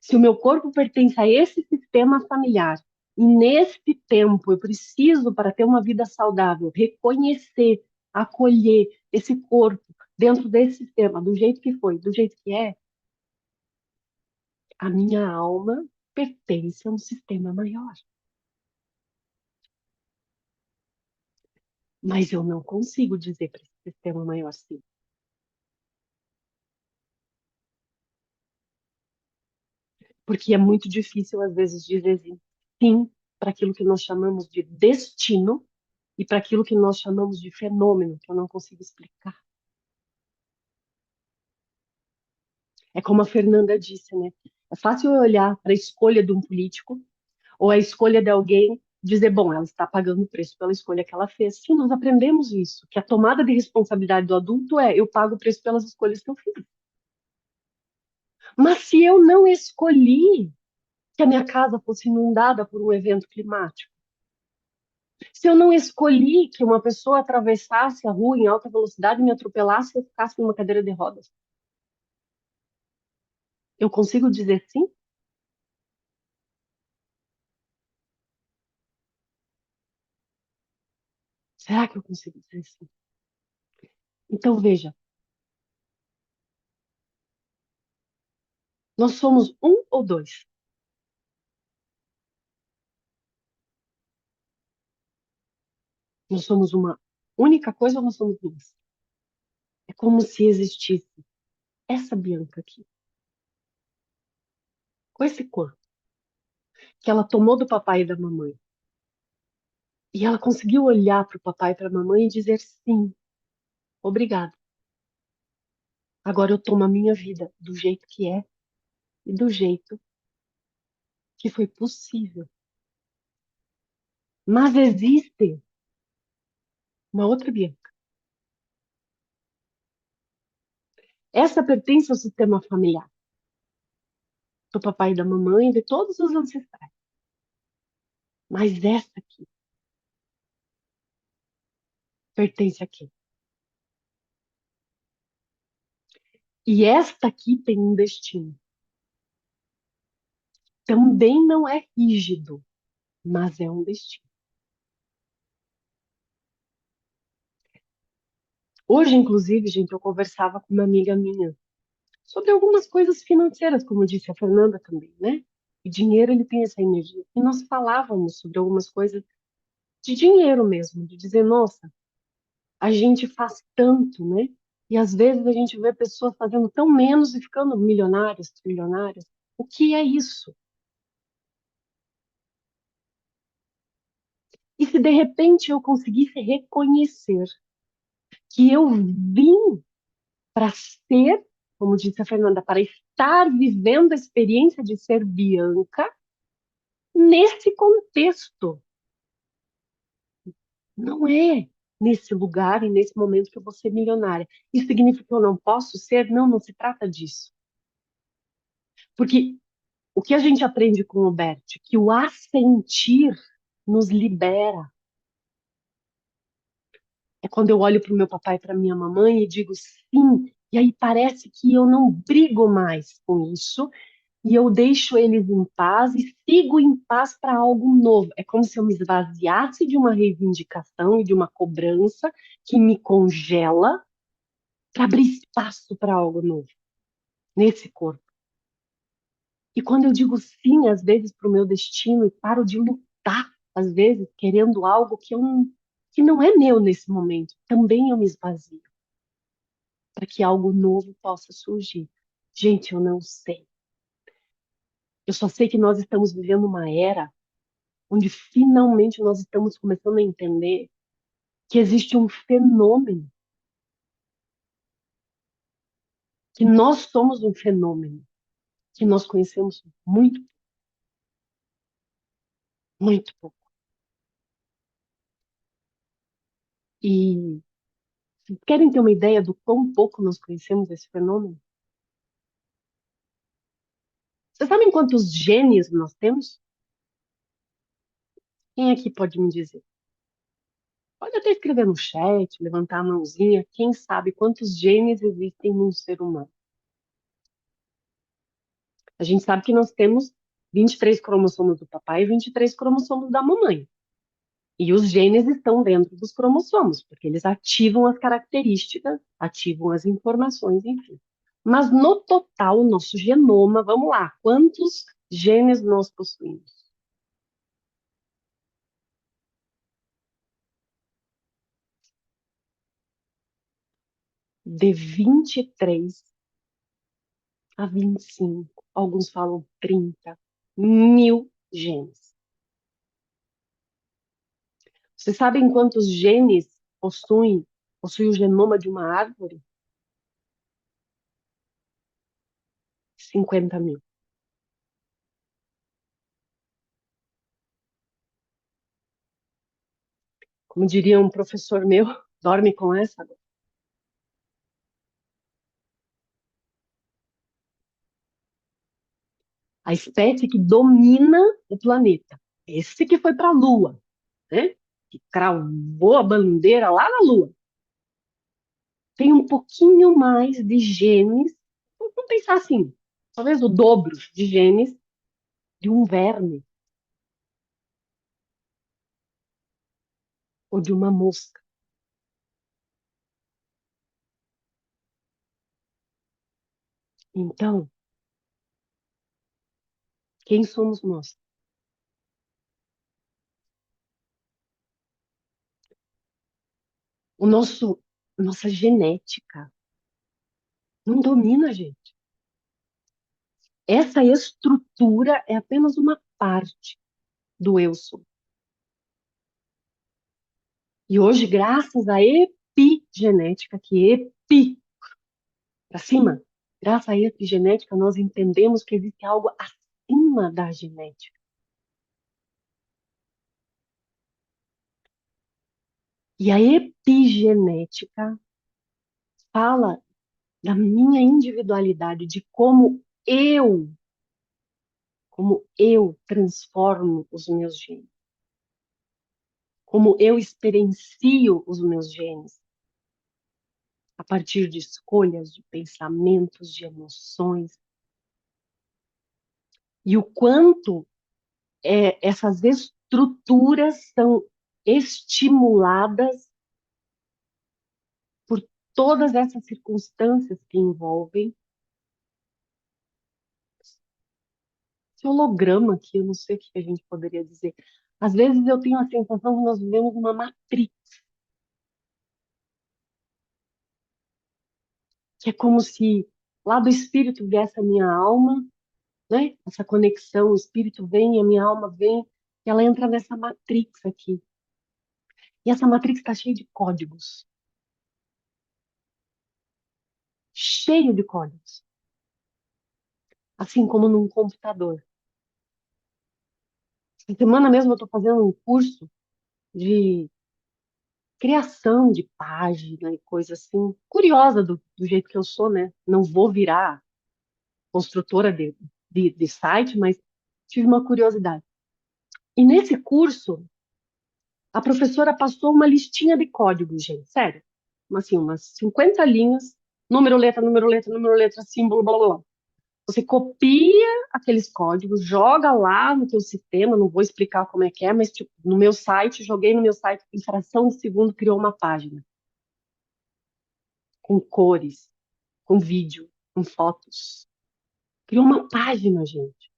Se o meu corpo pertence a esse sistema familiar e nesse tempo eu preciso, para ter uma vida saudável, reconhecer, acolher esse corpo dentro desse sistema, do jeito que foi, do jeito que é, a minha alma pertence a um sistema maior. Mas eu não consigo dizer para esse sistema maior sim. Porque é muito difícil, às vezes, dizer sim para aquilo que nós chamamos de destino e para aquilo que nós chamamos de fenômeno, que eu não consigo explicar. É como a Fernanda disse, né? É fácil eu olhar para a escolha de um político ou a escolha de alguém dizer, bom, ela está pagando o preço pela escolha que ela fez. Sim, nós aprendemos isso, que a tomada de responsabilidade do adulto é eu pago o preço pelas escolhas que eu fiz. Mas se eu não escolhi que a minha casa fosse inundada por um evento climático, se eu não escolhi que uma pessoa atravessasse a rua em alta velocidade e me atropelasse e eu ficasse numa cadeira de rodas, eu consigo dizer sim? Será que eu consigo dizer sim? Então, veja, nós somos um ou dois? Nós somos uma única coisa ou nós somos duas? É como se existisse. essa Bianca aqui, com esse corpo, que ela tomou do papai e da mamãe. E ela conseguiu olhar para o papai e para a mamãe e dizer sim, obrigada. Agora eu tomo a minha vida do jeito que é e do jeito que foi possível. Mas existe uma outra Bianca. Essa pertence ao sistema familiar, do papai e da mamãe, de todos os ancestrais. Mas essa aqui pertence a quem? E esta aqui tem um destino. Também não é rígido, mas é um destino. Hoje, inclusive, gente, eu conversava com uma amiga minha sobre algumas coisas financeiras, como disse a Fernanda também, né? E dinheiro, ele tem essa energia. E nós falávamos sobre algumas coisas de dinheiro mesmo, de dizer, nossa, a gente faz tanto, né? E às vezes a gente vê pessoas fazendo tão menos e ficando milionárias, trilionárias. O que é isso? E se de repente eu conseguisse reconhecer que eu vim para ser, como disse a Fernanda, para estar vivendo a experiência de ser Bianca nesse contexto. Não é nesse lugar e nesse momento que eu vou ser milionária. Isso significa que eu não posso ser? Não, não se trata disso. Porque o que a gente aprende com o Bert, que o assentir nos libera. É quando eu olho para o meu papai e para minha mamãe e digo sim, e aí parece que eu não brigo mais com isso, e eu deixo eles em paz e sigo em paz para algo novo. É como se eu me esvaziasse de uma reivindicação e de uma cobrança que me congela para abrir espaço para algo novo nesse corpo. E quando eu digo sim, às vezes, para o meu destino e paro de lutar, às vezes, querendo algo que não é meu nesse momento, também eu me esvazio para que algo novo possa surgir. Gente, eu não sei. Eu só sei que nós estamos vivendo uma era onde finalmente nós estamos começando a entender que existe um fenômeno, que nós somos um fenômeno, que nós conhecemos muito, muito pouco. E querem ter uma ideia do quão pouco nós conhecemos esse fenômeno? Vocês sabem quantos genes nós temos? Quem aqui pode me dizer? Pode até escrever no chat, levantar a mãozinha. Quem sabe quantos genes existem num ser humano? A gente sabe que nós temos 23 cromossomos do papai e 23 cromossomos da mamãe. E os genes estão dentro dos cromossomos, porque eles ativam as características, ativam as informações, enfim. Mas no total, o nosso genoma, vamos lá, quantos genes nós possuímos? De 23 a 25, alguns falam 30 mil genes. Vocês sabem quantos genes possui o genoma de uma árvore? 50.000. Como diria um professor meu, dorme com essa. A espécie que domina o planeta. Esse que foi para a Lua, né? Que cravou a bandeira lá na Lua. Tem um pouquinho mais de genes, vamos pensar assim, talvez o dobro de genes de um verme ou de uma mosca. Então, quem somos nós? O nossa genética Não domina a gente. Essa estrutura é apenas uma parte do eu sou. E hoje, graças à epigenética, que epi para cima, graças à epigenética, nós entendemos que existe algo acima da genética. E a epigenética fala da minha individualidade, de como eu transformo os meus genes, como eu experiencio os meus genes a partir de escolhas, de pensamentos, de emoções, e o quanto essas estruturas são estimuladas por todas essas circunstâncias que envolvem esse holograma aqui, eu não sei o que a gente poderia dizer. Às vezes eu tenho a sensação que nós vivemos uma matrix, que é como se lá do espírito viesse a minha alma, né? Essa conexão, o espírito vem, a minha alma vem, e ela entra nessa matrix aqui. E essa matrix está cheia de códigos, cheio de códigos, assim como num computador. Essa semana mesmo eu estou fazendo um curso de criação de página e coisa assim, curiosa do jeito que eu sou, né? Não vou virar construtora de site, mas tive uma curiosidade. E nesse curso, a professora passou uma listinha de códigos, gente, sério. Assim, umas 50 linhas, número, letra, número, letra, número, letra, símbolo, blá, blá, blá. Você copia aqueles códigos, joga lá no teu sistema, não vou explicar como é que é, mas tipo, no meu site, joguei no meu site, em fração de segundo, criou uma página com cores, com vídeo, com fotos. Criou uma página, gente,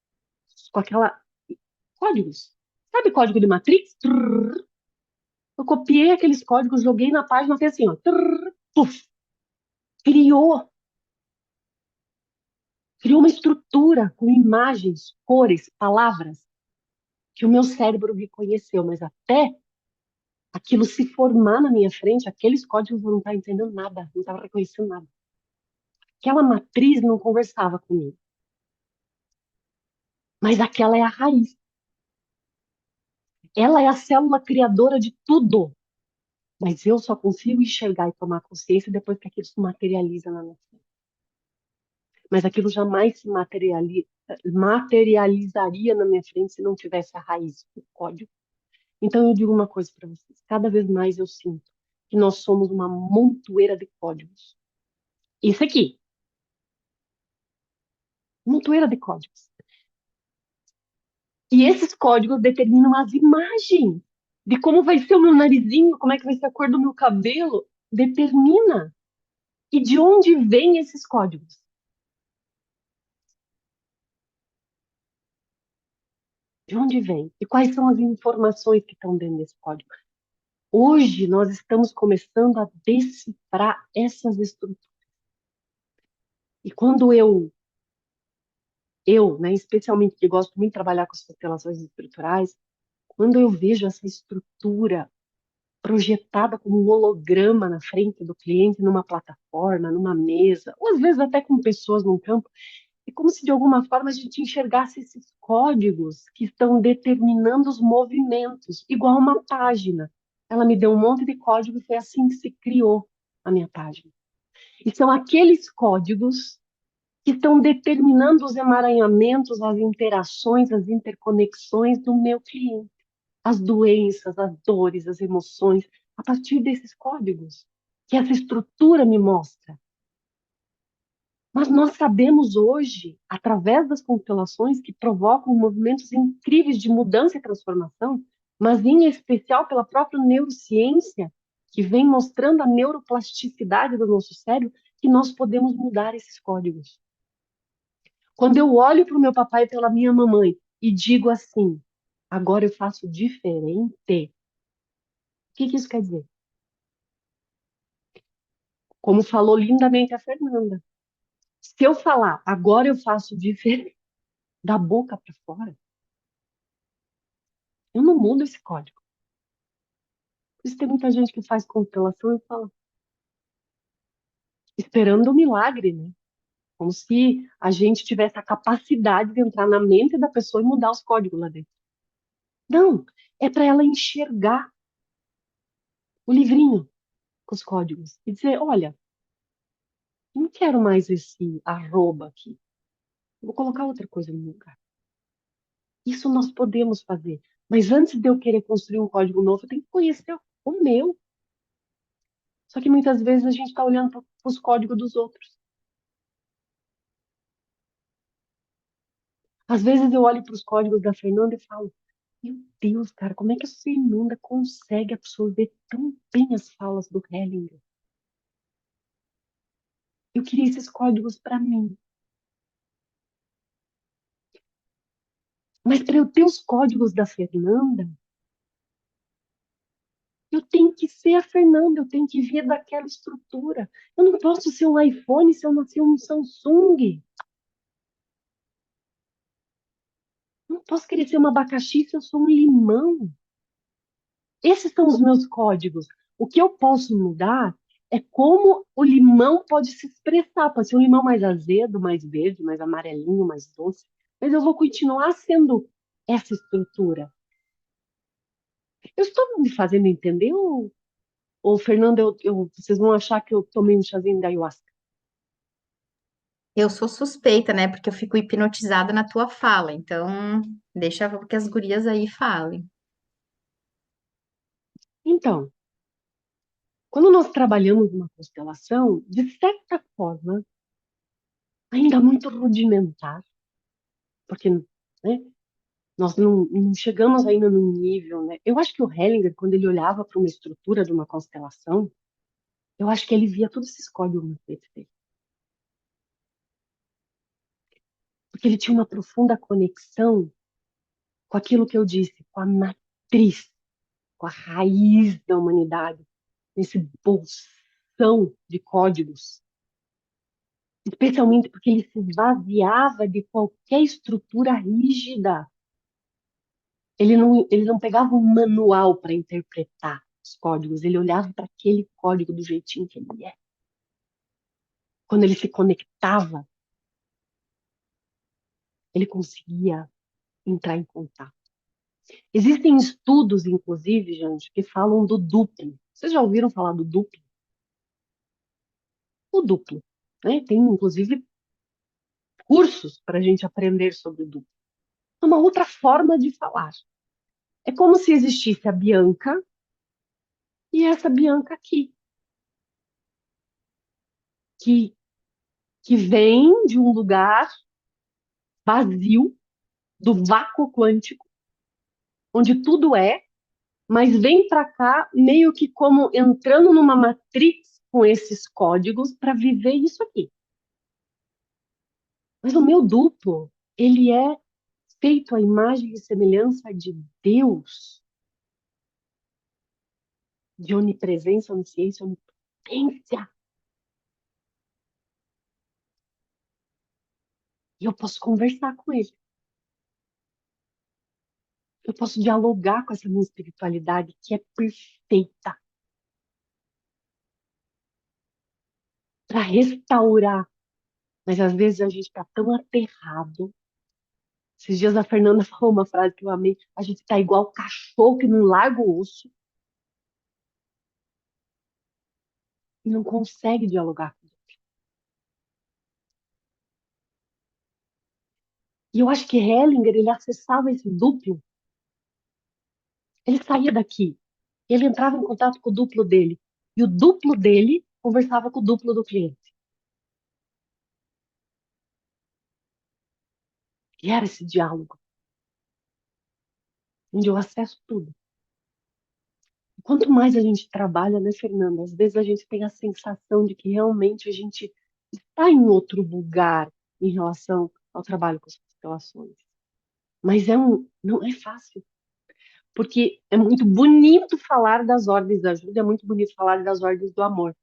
com aquela códigos. Sabe código de Matrix? Trrr. Eu copiei aqueles códigos, joguei na página, fez assim, ó, trrr, puf, criou, criou uma estrutura com imagens, cores, palavras que o meu cérebro reconheceu, mas até aquilo se formar na minha frente, aqueles códigos eu não estava entendendo nada, não estava reconhecendo nada. Aquela matriz não conversava comigo, mas aquela é a raiz. Ela é a célula criadora de tudo. Mas eu só consigo enxergar e tomar consciência depois que aquilo se materializa na minha frente. Mas aquilo jamais se materializaria na minha frente se não tivesse a raiz, o código. Então eu digo uma coisa para vocês: cada vez mais eu sinto que nós somos uma montoeira de códigos. Isso aqui, montoeira de códigos. E esses códigos determinam as imagens de como vai ser o meu narizinho, como é que vai ser a cor do meu cabelo, determina. E de onde vêm esses códigos? De onde vem? E quais são as informações que estão dentro desse código? Hoje nós estamos começando a decifrar essas estruturas. E quando né, especialmente que gosto muito de trabalhar com as constelações estruturais, quando eu vejo essa estrutura projetada como um holograma na frente do cliente, numa plataforma, numa mesa, ou às vezes até com pessoas num campo, é como se de alguma forma a gente enxergasse esses códigos que estão determinando os movimentos, igual uma página. Ela me deu um monte de código e foi assim que se criou a minha página. E são aqueles códigos que estão determinando os emaranhamentos, as interações, as interconexões do meu cliente, as doenças, as dores, as emoções, a partir desses códigos que essa estrutura me mostra. Mas nós sabemos hoje, através das constelações, que provocam movimentos incríveis de mudança e transformação, mas em especial pela própria neurociência, que vem mostrando a neuroplasticidade do nosso cérebro, que nós podemos mudar esses códigos. Quando eu olho para o meu papai e pela minha mamãe e digo assim, agora eu faço diferente, o que isso quer dizer? Como falou lindamente a Fernanda, Se eu falar, agora eu faço diferente, da boca para fora, eu não mudo esse código. Por isso tem muita gente que faz constelação e fala, esperando o milagre, né? Como se a gente tivesse a capacidade de entrar na mente da pessoa e mudar os códigos lá dentro. Não, é para ela enxergar o livrinho com os códigos e dizer, olha, não quero mais esse arroba aqui. Vou colocar outra coisa no lugar. Isso nós podemos fazer. Mas antes de eu querer construir um código novo, eu tenho que conhecer o meu. Só que muitas vezes a gente está olhando para os códigos dos outros. Às vezes eu olho para os códigos da Fernanda e falo, meu Deus, cara, como é que a Fernanda consegue absorver tão bem as falas do Hellinger? Eu queria esses códigos para mim. Mas para eu ter os códigos da Fernanda, eu tenho que ser a Fernanda, eu tenho que vir daquela estrutura. Eu não posso ser um iPhone se eu nasci um Samsung. Eu não posso querer ser um abacaxi se eu sou um limão. Esses são os meus códigos. O que eu posso mudar é como o limão pode se expressar. Pode ser um limão mais azedo, mais verde, mais amarelinho, mais doce. Mas eu vou continuar sendo essa estrutura. Eu estou me fazendo entender ou Fernanda, vocês vão achar que eu tomei um chazinho da ayahuasca?
Eu sou suspeita, né? Porque eu fico hipnotizada na tua fala. Então, deixa que as gurias aí falem.
Então, quando nós trabalhamos uma constelação, de certa forma, ainda muito rudimentar, porque, né, nós não chegamos ainda num nível, né? Eu acho que o Hellinger, quando ele olhava para uma estrutura de uma constelação, eu acho que ele via todos esses códigos no peito dele. Porque ele tinha uma profunda conexão com aquilo que eu disse, com a matriz, com a raiz da humanidade, nesse bolsão de códigos. Especialmente porque ele se esvaziava de qualquer estrutura rígida. Ele não pegava um manual para interpretar os códigos, ele olhava para aquele código do jeitinho que ele é. Quando ele se conectava, ele conseguia entrar em contato. Existem estudos, inclusive, gente, que falam do duplo. Vocês já ouviram falar do duplo? O duplo, né? Tem, inclusive, cursos para a gente aprender sobre o duplo. É uma outra forma de falar. É como se existisse a Bianca e essa Bianca aqui, que, que vem de um lugar vazio, do vácuo quântico, onde tudo é, mas vem para cá meio que como entrando numa matrix com esses códigos para viver isso aqui. Mas o meu duplo, ele é feito à imagem e semelhança de Deus, de onipresença, onisciência, onipotência. E eu posso conversar com ele. Eu posso dialogar com essa minha espiritualidade que é perfeita para restaurar. Mas às vezes a gente está tão aterrado. Esses dias a Fernanda falou uma frase que eu amei. A gente está igual cachorro que não larga o osso e não consegue dialogar. E eu acho que Hellinger, ele acessava esse duplo. Ele saía daqui. Ele entrava em contato com o duplo dele. E o duplo dele conversava com o duplo do cliente. E era esse diálogo, onde eu acesso tudo. Quanto mais a gente trabalha, né, Fernanda? Às vezes a gente tem a sensação de que realmente a gente está em outro lugar em relação ao trabalho com as constelações. Mas não é fácil, porque é muito bonito falar das ordens da ajuda, é muito bonito falar das ordens do amor.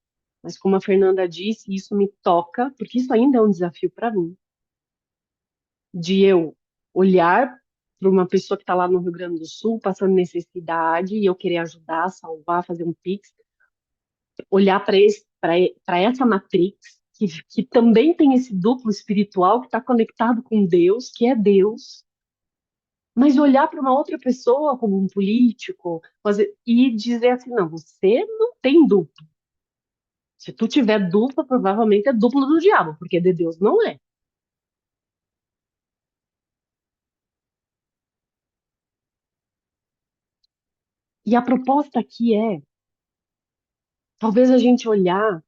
Mas como a Fernanda disse, isso me toca, porque isso ainda é um desafio para mim, de eu olhar para uma pessoa que está lá no Rio Grande do Sul, passando necessidade, e eu querer ajudar, salvar, fazer um Pix, olhar para essa Matrix, que também tem esse duplo espiritual que está conectado com Deus, que é Deus, mas olhar para uma outra pessoa como um político e dizer assim, não, você não tem duplo. Se tu tiver duplo, provavelmente é duplo do diabo, porque de Deus não é. E a proposta aqui é, talvez a gente olhar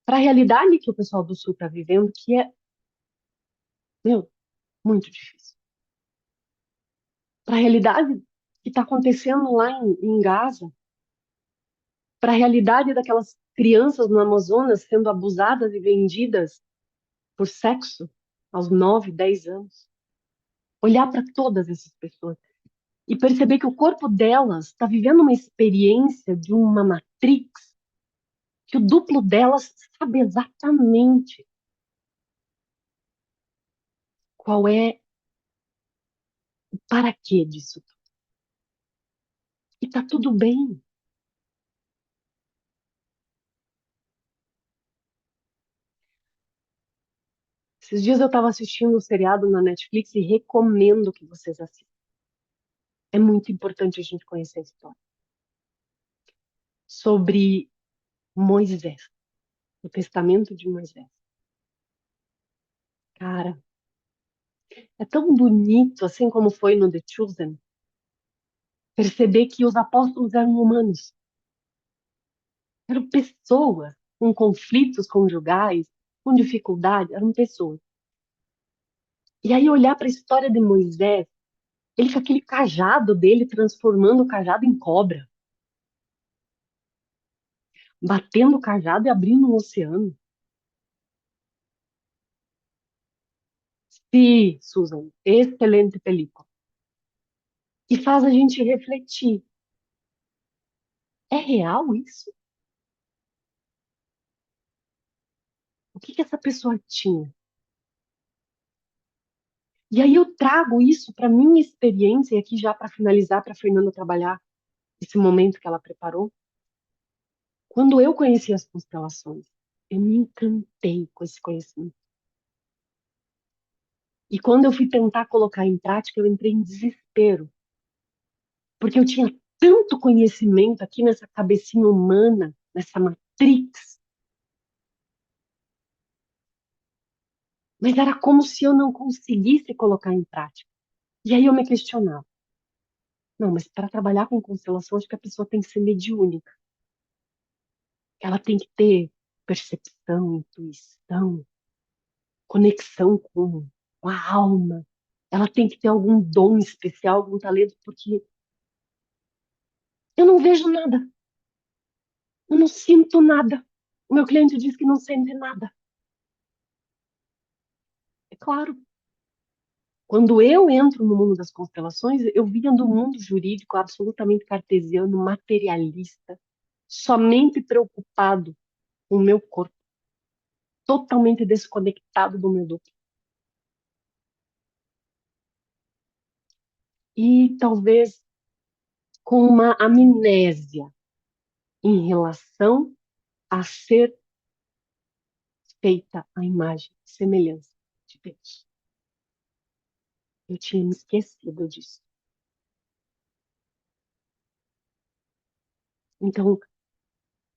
para a realidade que o pessoal do Sul está vivendo, que é, meu, muito difícil. Para a realidade que está acontecendo lá em Gaza, para a realidade daquelas crianças no Amazonas sendo abusadas e vendidas por sexo aos 9, 10 anos. Olhar para todas essas pessoas e perceber que o corpo delas está vivendo uma experiência de uma matrix que o duplo delas sabe exatamente qual é o para quê disso. E tá tudo bem. Esses dias eu estava assistindo um seriado na Netflix e recomendo que vocês assistam. É muito importante a gente conhecer a história. Sobre Moisés, o testamento de Moisés. Cara, é tão bonito, assim como foi no The Chosen, perceber que os apóstolos eram humanos. Eram pessoas com conflitos conjugais, com dificuldade, eram pessoas. E aí olhar para a história de Moisés, ele com aquele cajado dele transformando o cajado em cobra, batendo o cajado e abrindo um oceano. Sim, Susan, excelente película. E faz a gente refletir. É real isso? O que que essa pessoa tinha? E aí eu trago isso para minha experiência, e aqui já para finalizar, para a Fernanda trabalhar esse momento que ela preparou. Quando eu conheci as constelações, eu me encantei com esse conhecimento. E quando eu fui tentar colocar em prática, eu entrei em desespero, porque eu tinha tanto conhecimento aqui nessa cabecinha humana, nessa matrix, mas era como se eu não conseguisse colocar em prática. E aí eu me questionava, não, mas para trabalhar com constelação, acho que a pessoa tem que ser mediúnica. Ela tem que ter percepção, intuição, conexão com a alma. Ela tem que ter algum dom especial, algum talento, porque eu não vejo nada, eu não sinto nada. O meu cliente diz que não sente nada. É claro, quando eu entro no mundo das constelações, eu vinha do mundo jurídico absolutamente cartesiano, materialista, somente preocupado com o meu corpo, totalmente desconectado do meu duplo. E talvez com uma amnésia em relação a ser feita a imagem e semelhança de Deus. Eu tinha me esquecido disso. Então,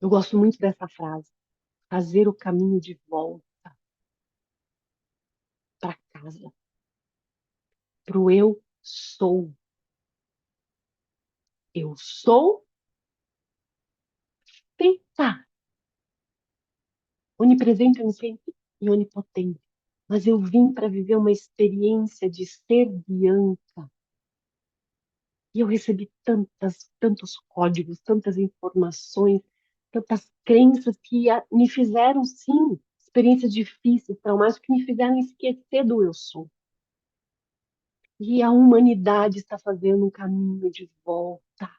eu gosto muito dessa frase, fazer o caminho de volta para casa, para o eu sou. Eu sou feita, onipresente, onisciente e onipotente. Mas eu vim para viver uma experiência de ser Bianca. E eu recebi tantos códigos, tantas informações, tantas crenças que me fizeram, sim, experiências difíceis, traumáticas, que me fizeram esquecer do eu sou. E a humanidade está fazendo um caminho de volta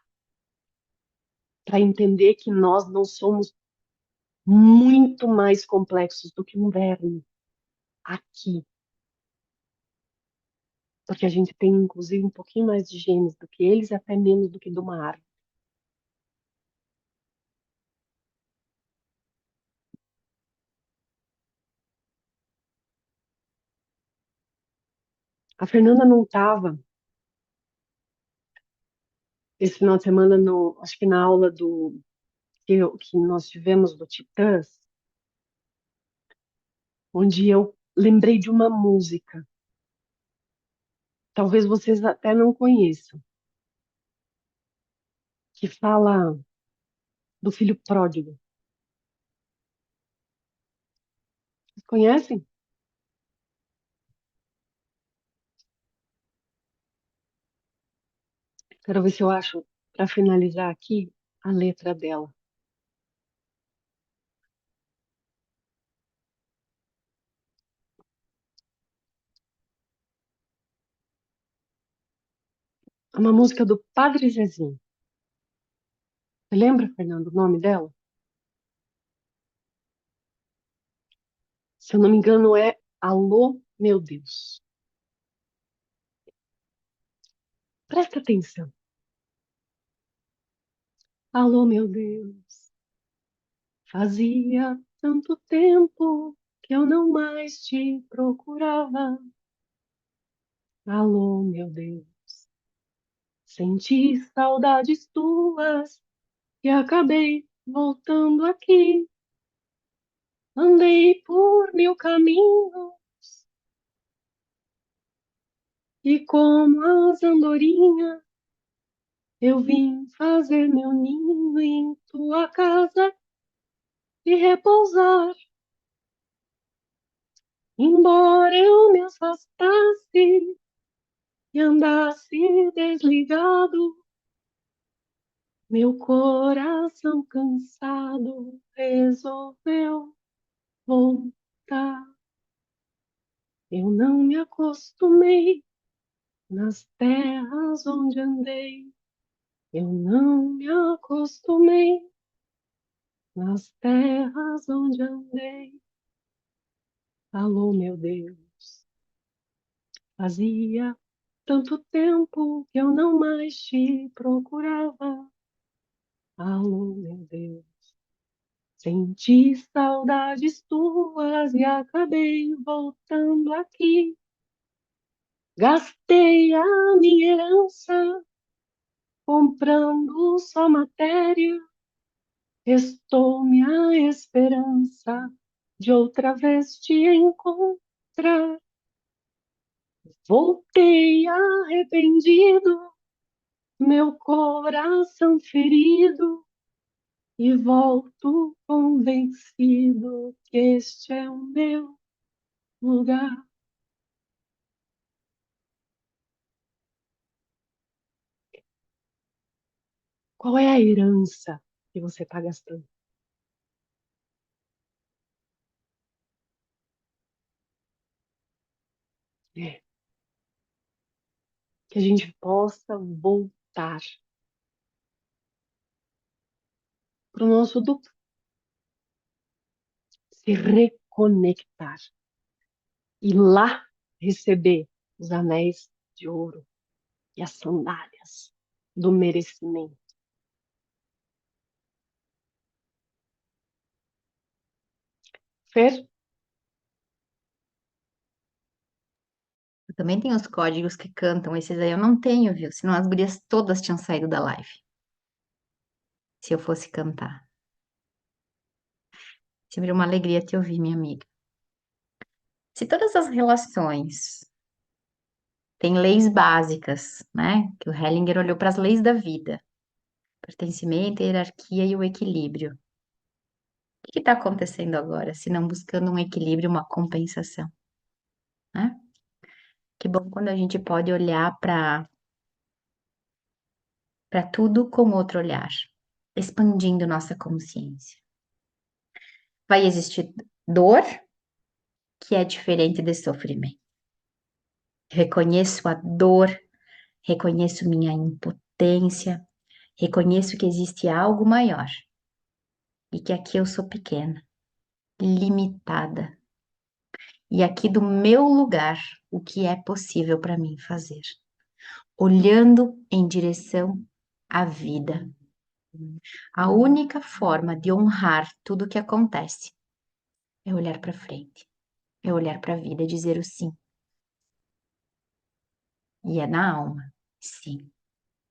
para entender que nós não somos muito mais complexos do que um verme aqui. Porque a gente tem, inclusive, um pouquinho mais de genes do que eles, e até menos do que de uma árvore. A Fernanda não estava esse final de semana, no, acho que na aula que nós tivemos do Titãs, onde eu lembrei de uma música. Talvez vocês até não conheçam, que fala do filho pródigo. Vocês conhecem? Quero ver se eu acho, para finalizar aqui, a letra dela. É uma música do Padre Zezinho. Você lembra, Fernando, o nome dela? Se eu não me engano, é Alô, meu Deus. Presta atenção. Alô, meu Deus. Fazia tanto tempo que eu não mais te procurava. Alô, meu Deus. Senti saudades tuas e acabei voltando aqui. Andei por mil caminhos e como as andorinhas eu vim fazer meu ninho em tua casa e repousar. Embora eu me afastasse e andasse desligado, meu coração cansado resolveu voltar. Eu não me acostumei nas terras onde andei. Eu não me acostumei nas terras onde andei. Alô, meu Deus, fazia tanto tempo que eu não mais te procurava. Alô, meu Deus, senti saudades tuas e acabei voltando aqui. Gastei a minha herança comprando só matéria. Restou-me a esperança de outra vez te encontrar. Voltei arrependido, meu coração ferido, e volto convencido que este é o meu lugar. Qual é a herança que você está gastando? É, que a gente possa voltar para o nosso duplo, se reconectar e lá receber os anéis de ouro e as sandálias do merecimento. Fer,
Eu também tenho os códigos que cantam, esses aí eu não tenho, viu? Senão as gurias todas tinham saído da live, se eu fosse cantar. Sempre uma alegria te ouvir, minha amiga. Se todas as relações têm leis básicas, né? Que o Hellinger olhou para as leis da vida, pertencimento, a hierarquia e o equilíbrio. O que está acontecendo agora, se não buscando um equilíbrio, uma compensação, né? Que bom quando a gente pode olhar para tudo com outro olhar, expandindo nossa consciência. Vai existir dor, que é diferente de sofrimento. Reconheço a dor, reconheço minha impotência, reconheço que existe algo maior. e que aqui eu sou pequena, limitada. E aqui do meu lugar, o que é possível para mim fazer? Olhando em direção à vida. A única forma de honrar tudo o que acontece é olhar para frente, é olhar para a vida e dizer o sim. E é na alma, sim,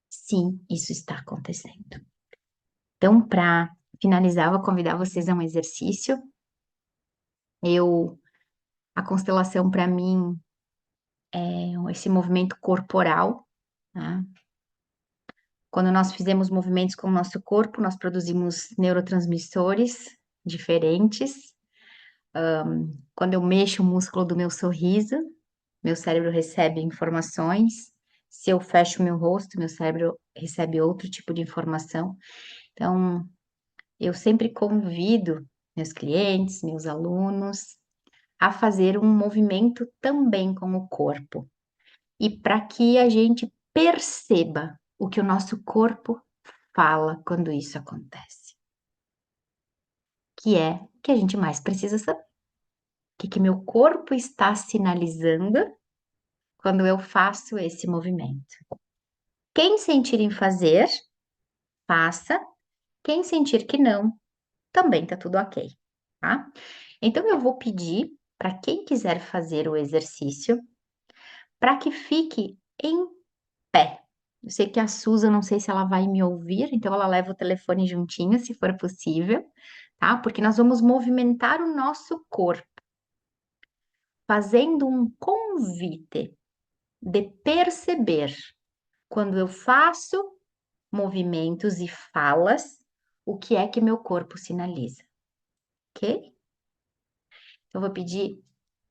sim, isso está acontecendo. Então, para finalizar, eu vou convidar vocês a um exercício. A constelação para mim é esse movimento corporal, né? Quando nós fizemos movimentos com o nosso corpo, nós produzimos neurotransmissores diferentes. Quando eu mexo o músculo do meu sorriso, meu cérebro recebe informações. Se eu fecho meu rosto, meu cérebro recebe outro tipo de informação. Então, eu sempre convido meus clientes, meus alunos, a fazer um movimento também com o corpo. E para que a gente perceba o que o nosso corpo fala quando isso acontece. Que é o que a gente mais precisa saber. O que meu corpo está sinalizando quando eu faço esse movimento. Quem sentir em fazer, faça. Quem sentir que não, também tá tudo ok, tá? Então eu vou pedir para quem quiser fazer o exercício para que fique em pé. Eu sei que a Suza, não sei se ela vai me ouvir, então ela leva o telefone juntinho, se for possível, tá? Porque nós vamos movimentar o nosso corpo, fazendo um convite de perceber quando eu faço movimentos e falas, o que é que meu corpo sinaliza, ok? Então, eu vou pedir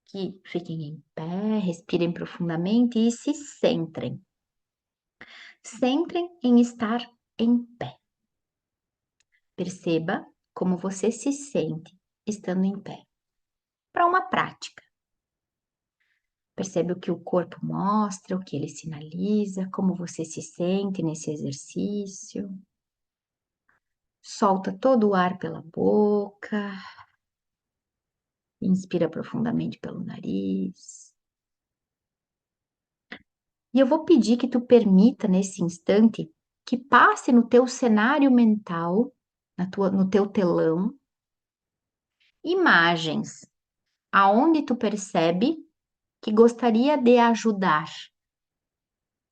que fiquem em pé, respirem profundamente e se centrem. Centrem em estar em pé. Perceba como você se sente estando em pé. Para uma prática. Percebe o que o corpo mostra, o que ele sinaliza, como você se sente nesse exercício. Solta todo o ar pela boca. Inspira profundamente pelo nariz. E eu vou pedir que tu permita nesse instante que passe no teu cenário mental, no teu telão, imagens aonde tu percebe que gostaria de ajudar.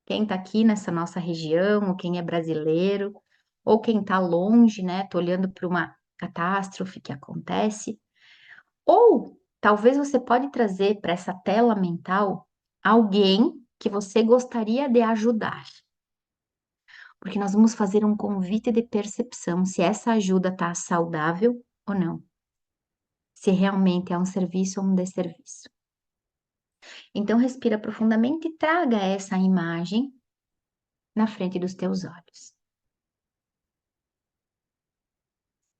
Quem está aqui nessa nossa região, ou quem é brasileiro, ou quem está longe, né? Tô olhando para uma catástrofe que acontece. Ou talvez você pode trazer para essa tela mental alguém que você gostaria de ajudar. Porque nós vamos fazer um convite de percepção se essa ajuda está saudável ou não. Se realmente é um serviço ou um desserviço. Então, respira profundamente e traga essa imagem na frente dos teus olhos.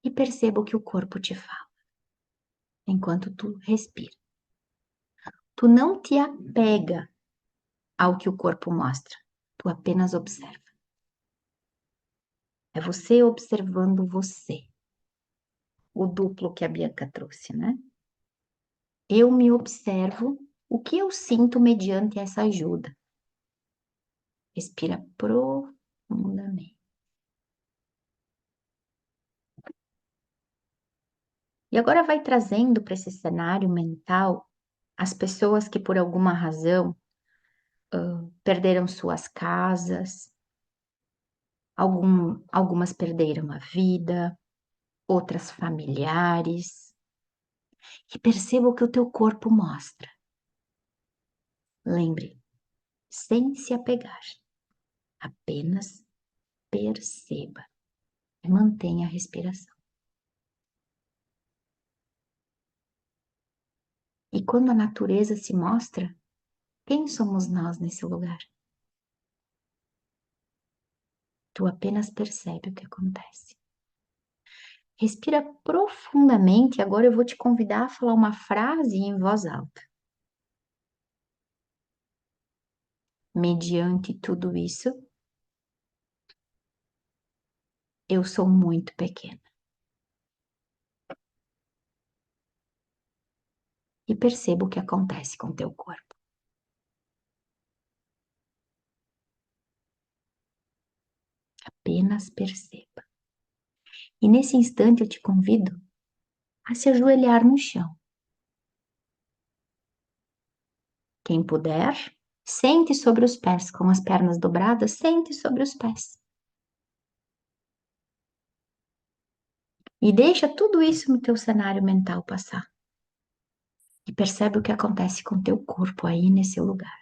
E perceba o que o corpo te fala, enquanto tu respira. Tu não te apega ao que o corpo mostra, tu apenas observa. É você observando você. O duplo que a Bianca trouxe, né? Eu me observo, o que eu sinto mediante essa ajuda. Respira profundamente. E agora vai trazendo para esse cenário mental as pessoas que por alguma razão perderam suas casas, algumas perderam a vida, outras familiares. E perceba o que o teu corpo mostra. Lembre, sem se apegar, apenas perceba e mantenha a respiração. E quando a natureza se mostra, quem somos nós nesse lugar? Tu apenas percebe o que acontece. Respira profundamente e agora eu vou te convidar a falar uma frase em voz alta. Mediante tudo isso, eu sou muito pequena. e perceba o que acontece com o teu corpo. Apenas perceba. E nesse instante eu te convido a se ajoelhar no chão. Quem puder, sente sobre os pés, com as pernas dobradas, sente sobre os pés. E deixa tudo isso no teu cenário mental passar. E percebe o que acontece com o teu corpo aí nesse lugar.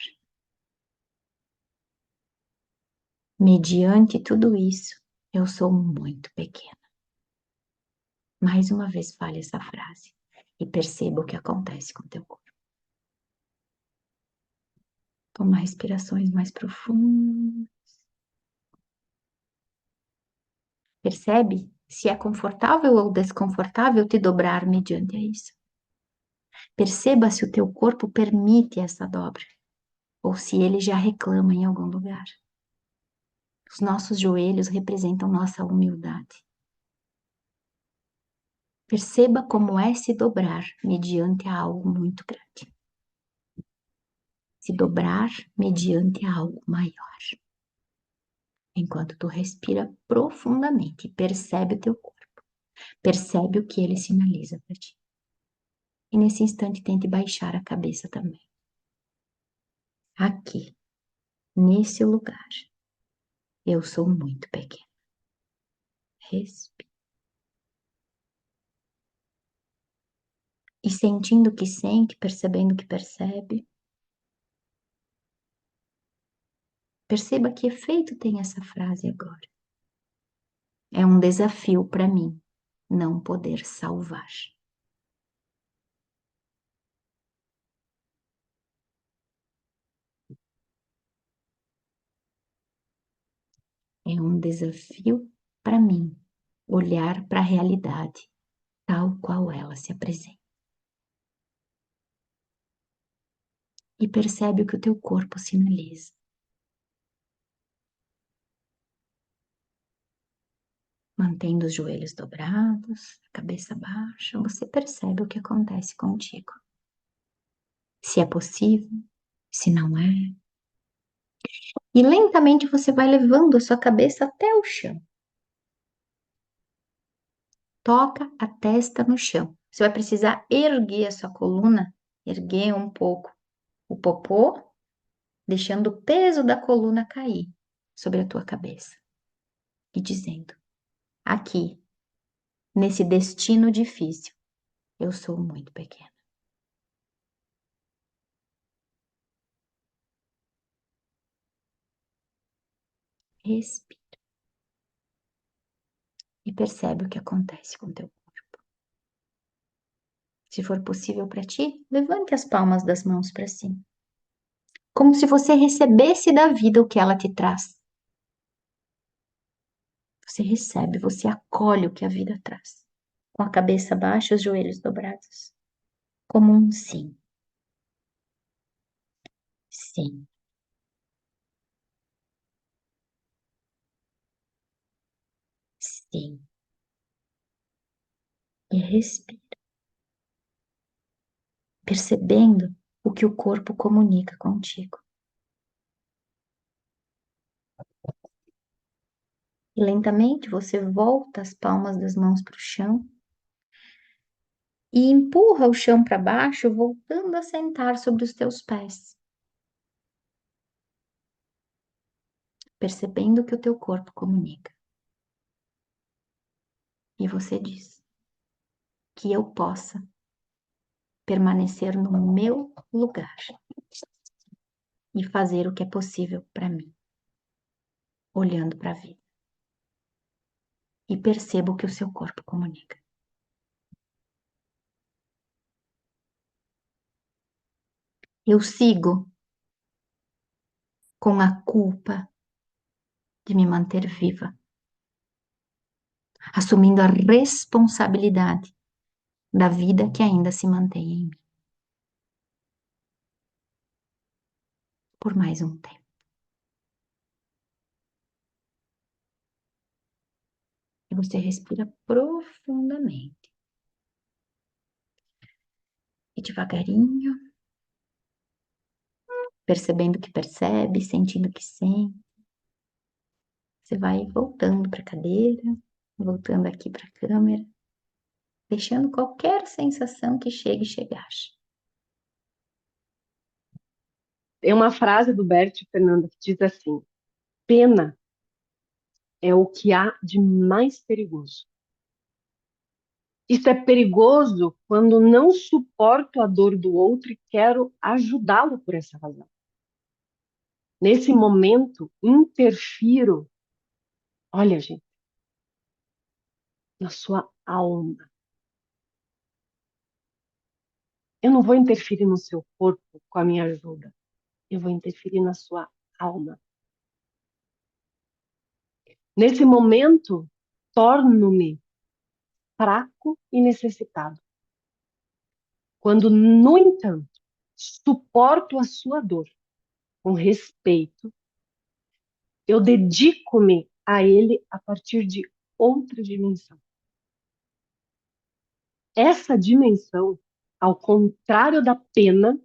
Mediante tudo isso, eu sou muito pequena. Mais uma vez fale essa frase e perceba o que acontece com o teu corpo. Toma respirações mais profundas. Percebe se é confortável ou desconfortável te dobrar mediante isso. Perceba se o teu corpo permite essa dobra ou se ele já reclama em algum lugar. Os nossos joelhos representam nossa humildade. Perceba como é se dobrar mediante a algo muito grande. Se dobrar mediante a algo maior. Enquanto tu respira profundamente, percebe o teu corpo. Percebe o que ele sinaliza para ti. E nesse instante tente baixar a cabeça também. Aqui, nesse lugar, eu sou muito pequena. Respira. E sentindo o que sente, percebendo o que percebe. Perceba que efeito tem essa frase agora. É um desafio para mim não poder salvar. É um desafio para mim olhar para a realidade tal qual ela se apresenta. E percebe o que o teu corpo sinaliza. Mantendo os joelhos dobrados, a cabeça baixa, você percebe o que acontece contigo. Se é possível, se não é. E lentamente você vai levando a sua cabeça até o chão. Toca a testa no chão. Você vai precisar erguer a sua coluna, erguer um pouco o popô, deixando o peso da coluna cair sobre a tua cabeça. E dizendo: aqui, nesse destino difícil, eu sou muito pequena. Respira. E percebe o que acontece com o teu corpo. Se for possível para ti, levante as palmas das mãos para cima. Como se você recebesse da vida o que ela te traz. Você recebe, você acolhe o que a vida traz. Com a cabeça baixa, os joelhos dobrados. Como um sim. Sim. Sim. E respira. Percebendo o que o corpo comunica contigo. E lentamente você volta as palmas das mãos para o chão e empurra o chão para baixo, voltando a sentar sobre os teus pés. Percebendo o que o teu corpo comunica. E você diz que eu possa permanecer no meu lugar e fazer o que é possível para mim, olhando para a vida. E perceba o que o seu corpo comunica. Eu sigo com a culpa de me manter viva, assumindo a responsabilidade da vida que ainda se mantém em mim. Por mais um tempo. E você respira profundamente. E devagarinho, percebendo o que percebe, sentindo o que sente, você vai voltando para a cadeira, voltando aqui para a câmera, deixando qualquer sensação que chegue chegar.
Tem uma frase do Bert Fernanda que diz assim: pena é o que há de mais perigoso. Isso é perigoso quando não suporto a dor do outro e quero ajudá-lo por essa razão. Nesse momento, interfiro, olha, gente, na sua alma. Eu não vou interferir no seu corpo com a minha ajuda. Eu vou interferir na sua alma. Nesse momento, torno-me fraco e necessitado. Quando, no entanto, suporto a sua dor com respeito, eu dedico-me a ele a partir de outra dimensão. Essa dimensão, ao contrário da pena,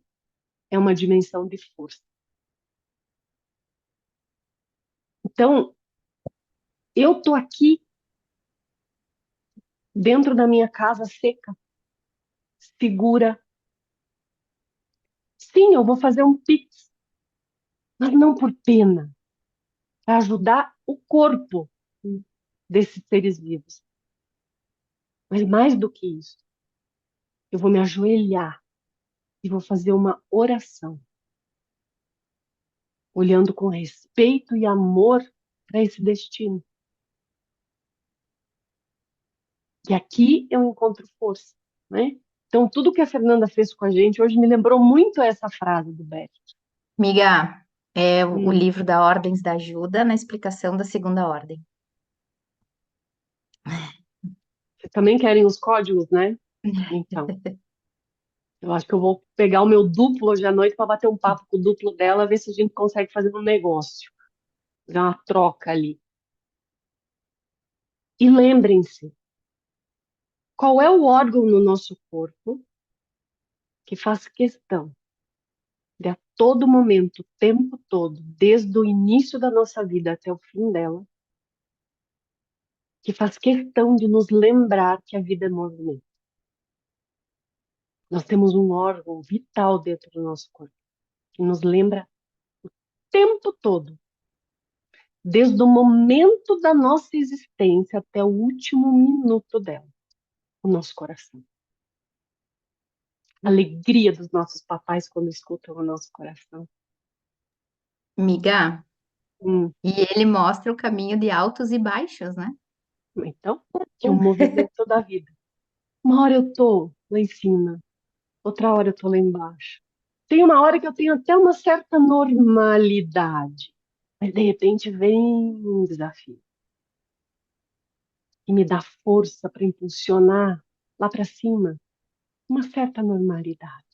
é uma dimensão de força. Então, eu estou aqui dentro da minha casa seca, segura. Sim, eu vou fazer um pix, mas não por pena, para ajudar o corpo desses seres vivos. Mas mais do que isso, eu vou me ajoelhar e vou fazer uma oração, olhando com respeito e amor para esse destino. E aqui eu encontro força, né? Então, tudo que a Fernanda fez com a gente hoje me lembrou muito essa frase do Bert.
Amiga, é o
Hum.
livro da Ordens da Ajuda na explicação da segunda ordem.
Vocês também querem os códigos, né? Então, eu acho que eu vou pegar o meu duplo hoje à noite para bater um papo com o duplo dela, ver se a gente consegue fazer um negócio, fazer uma troca ali. E lembrem-se, qual é o órgão no nosso corpo que faz questão de a todo momento, o tempo todo, desde o início da nossa vida até o fim dela, que faz questão de nos lembrar que a vida é movimento. Nós temos um órgão vital dentro do nosso corpo que nos lembra o tempo todo, desde o momento da nossa existência até o último minuto dela, o nosso coração. A alegria dos nossos papais quando escutam o nosso coração.
Amiga,
Hum,
e ele mostra o caminho de altos e baixos, né?
então, que o movimento da vida. Uma hora eu tô lá em cima, outra hora eu tô lá embaixo. Tem uma hora que eu tenho até uma certa normalidade, mas de repente vem um desafio e me dá força para impulsionar lá para cima uma certa normalidade.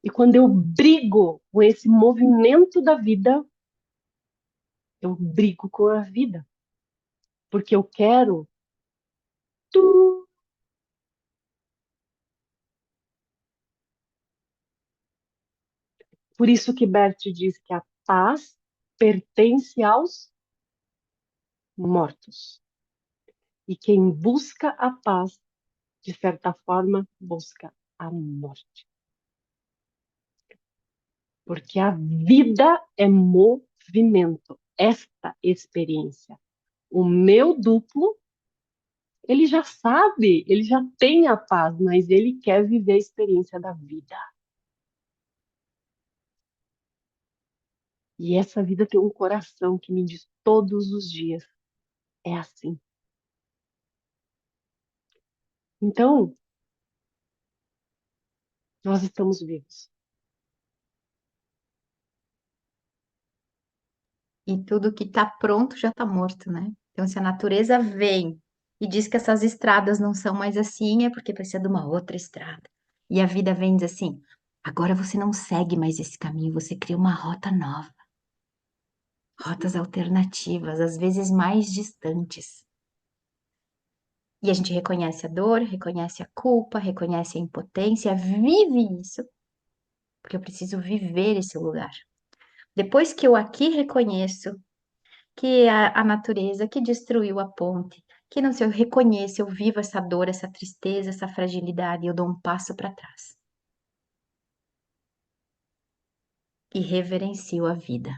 E quando eu brigo com esse movimento da vida, eu brigo com a vida, porque eu quero tudo. Por isso que Bert diz que a paz pertence aos mortos. E quem busca a paz, de certa forma, busca a morte. Porque a vida é movimento. Esta experiência. O meu duplo, ele já sabe, ele já tem a paz, mas ele quer viver a experiência da vida. E essa vida tem um coração que me diz todos os dias: é assim. Então, nós estamos vivos.
E tudo que tá pronto já tá morto, né? Então, se a natureza vem e diz que essas estradas não são mais assim, é porque precisa de uma outra estrada. E a vida vem e diz assim: agora você não segue mais esse caminho, você cria uma rota nova, rotas alternativas, às vezes mais distantes. E a gente reconhece a dor, reconhece a culpa, reconhece a impotência, vive isso, porque eu preciso viver esse lugar. Depois que eu aqui reconheço que a natureza que destruiu a ponte, que não se eu reconheço, eu vivo essa dor, essa tristeza, essa fragilidade, eu dou um passo para trás e reverencio a vida,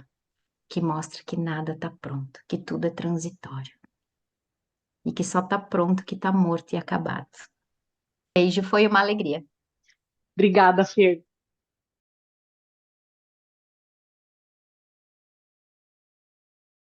que mostra que nada está pronto, que tudo é transitório e que só está pronto que está morto e acabado. Beijo, foi uma alegria.
Obrigada, Fer.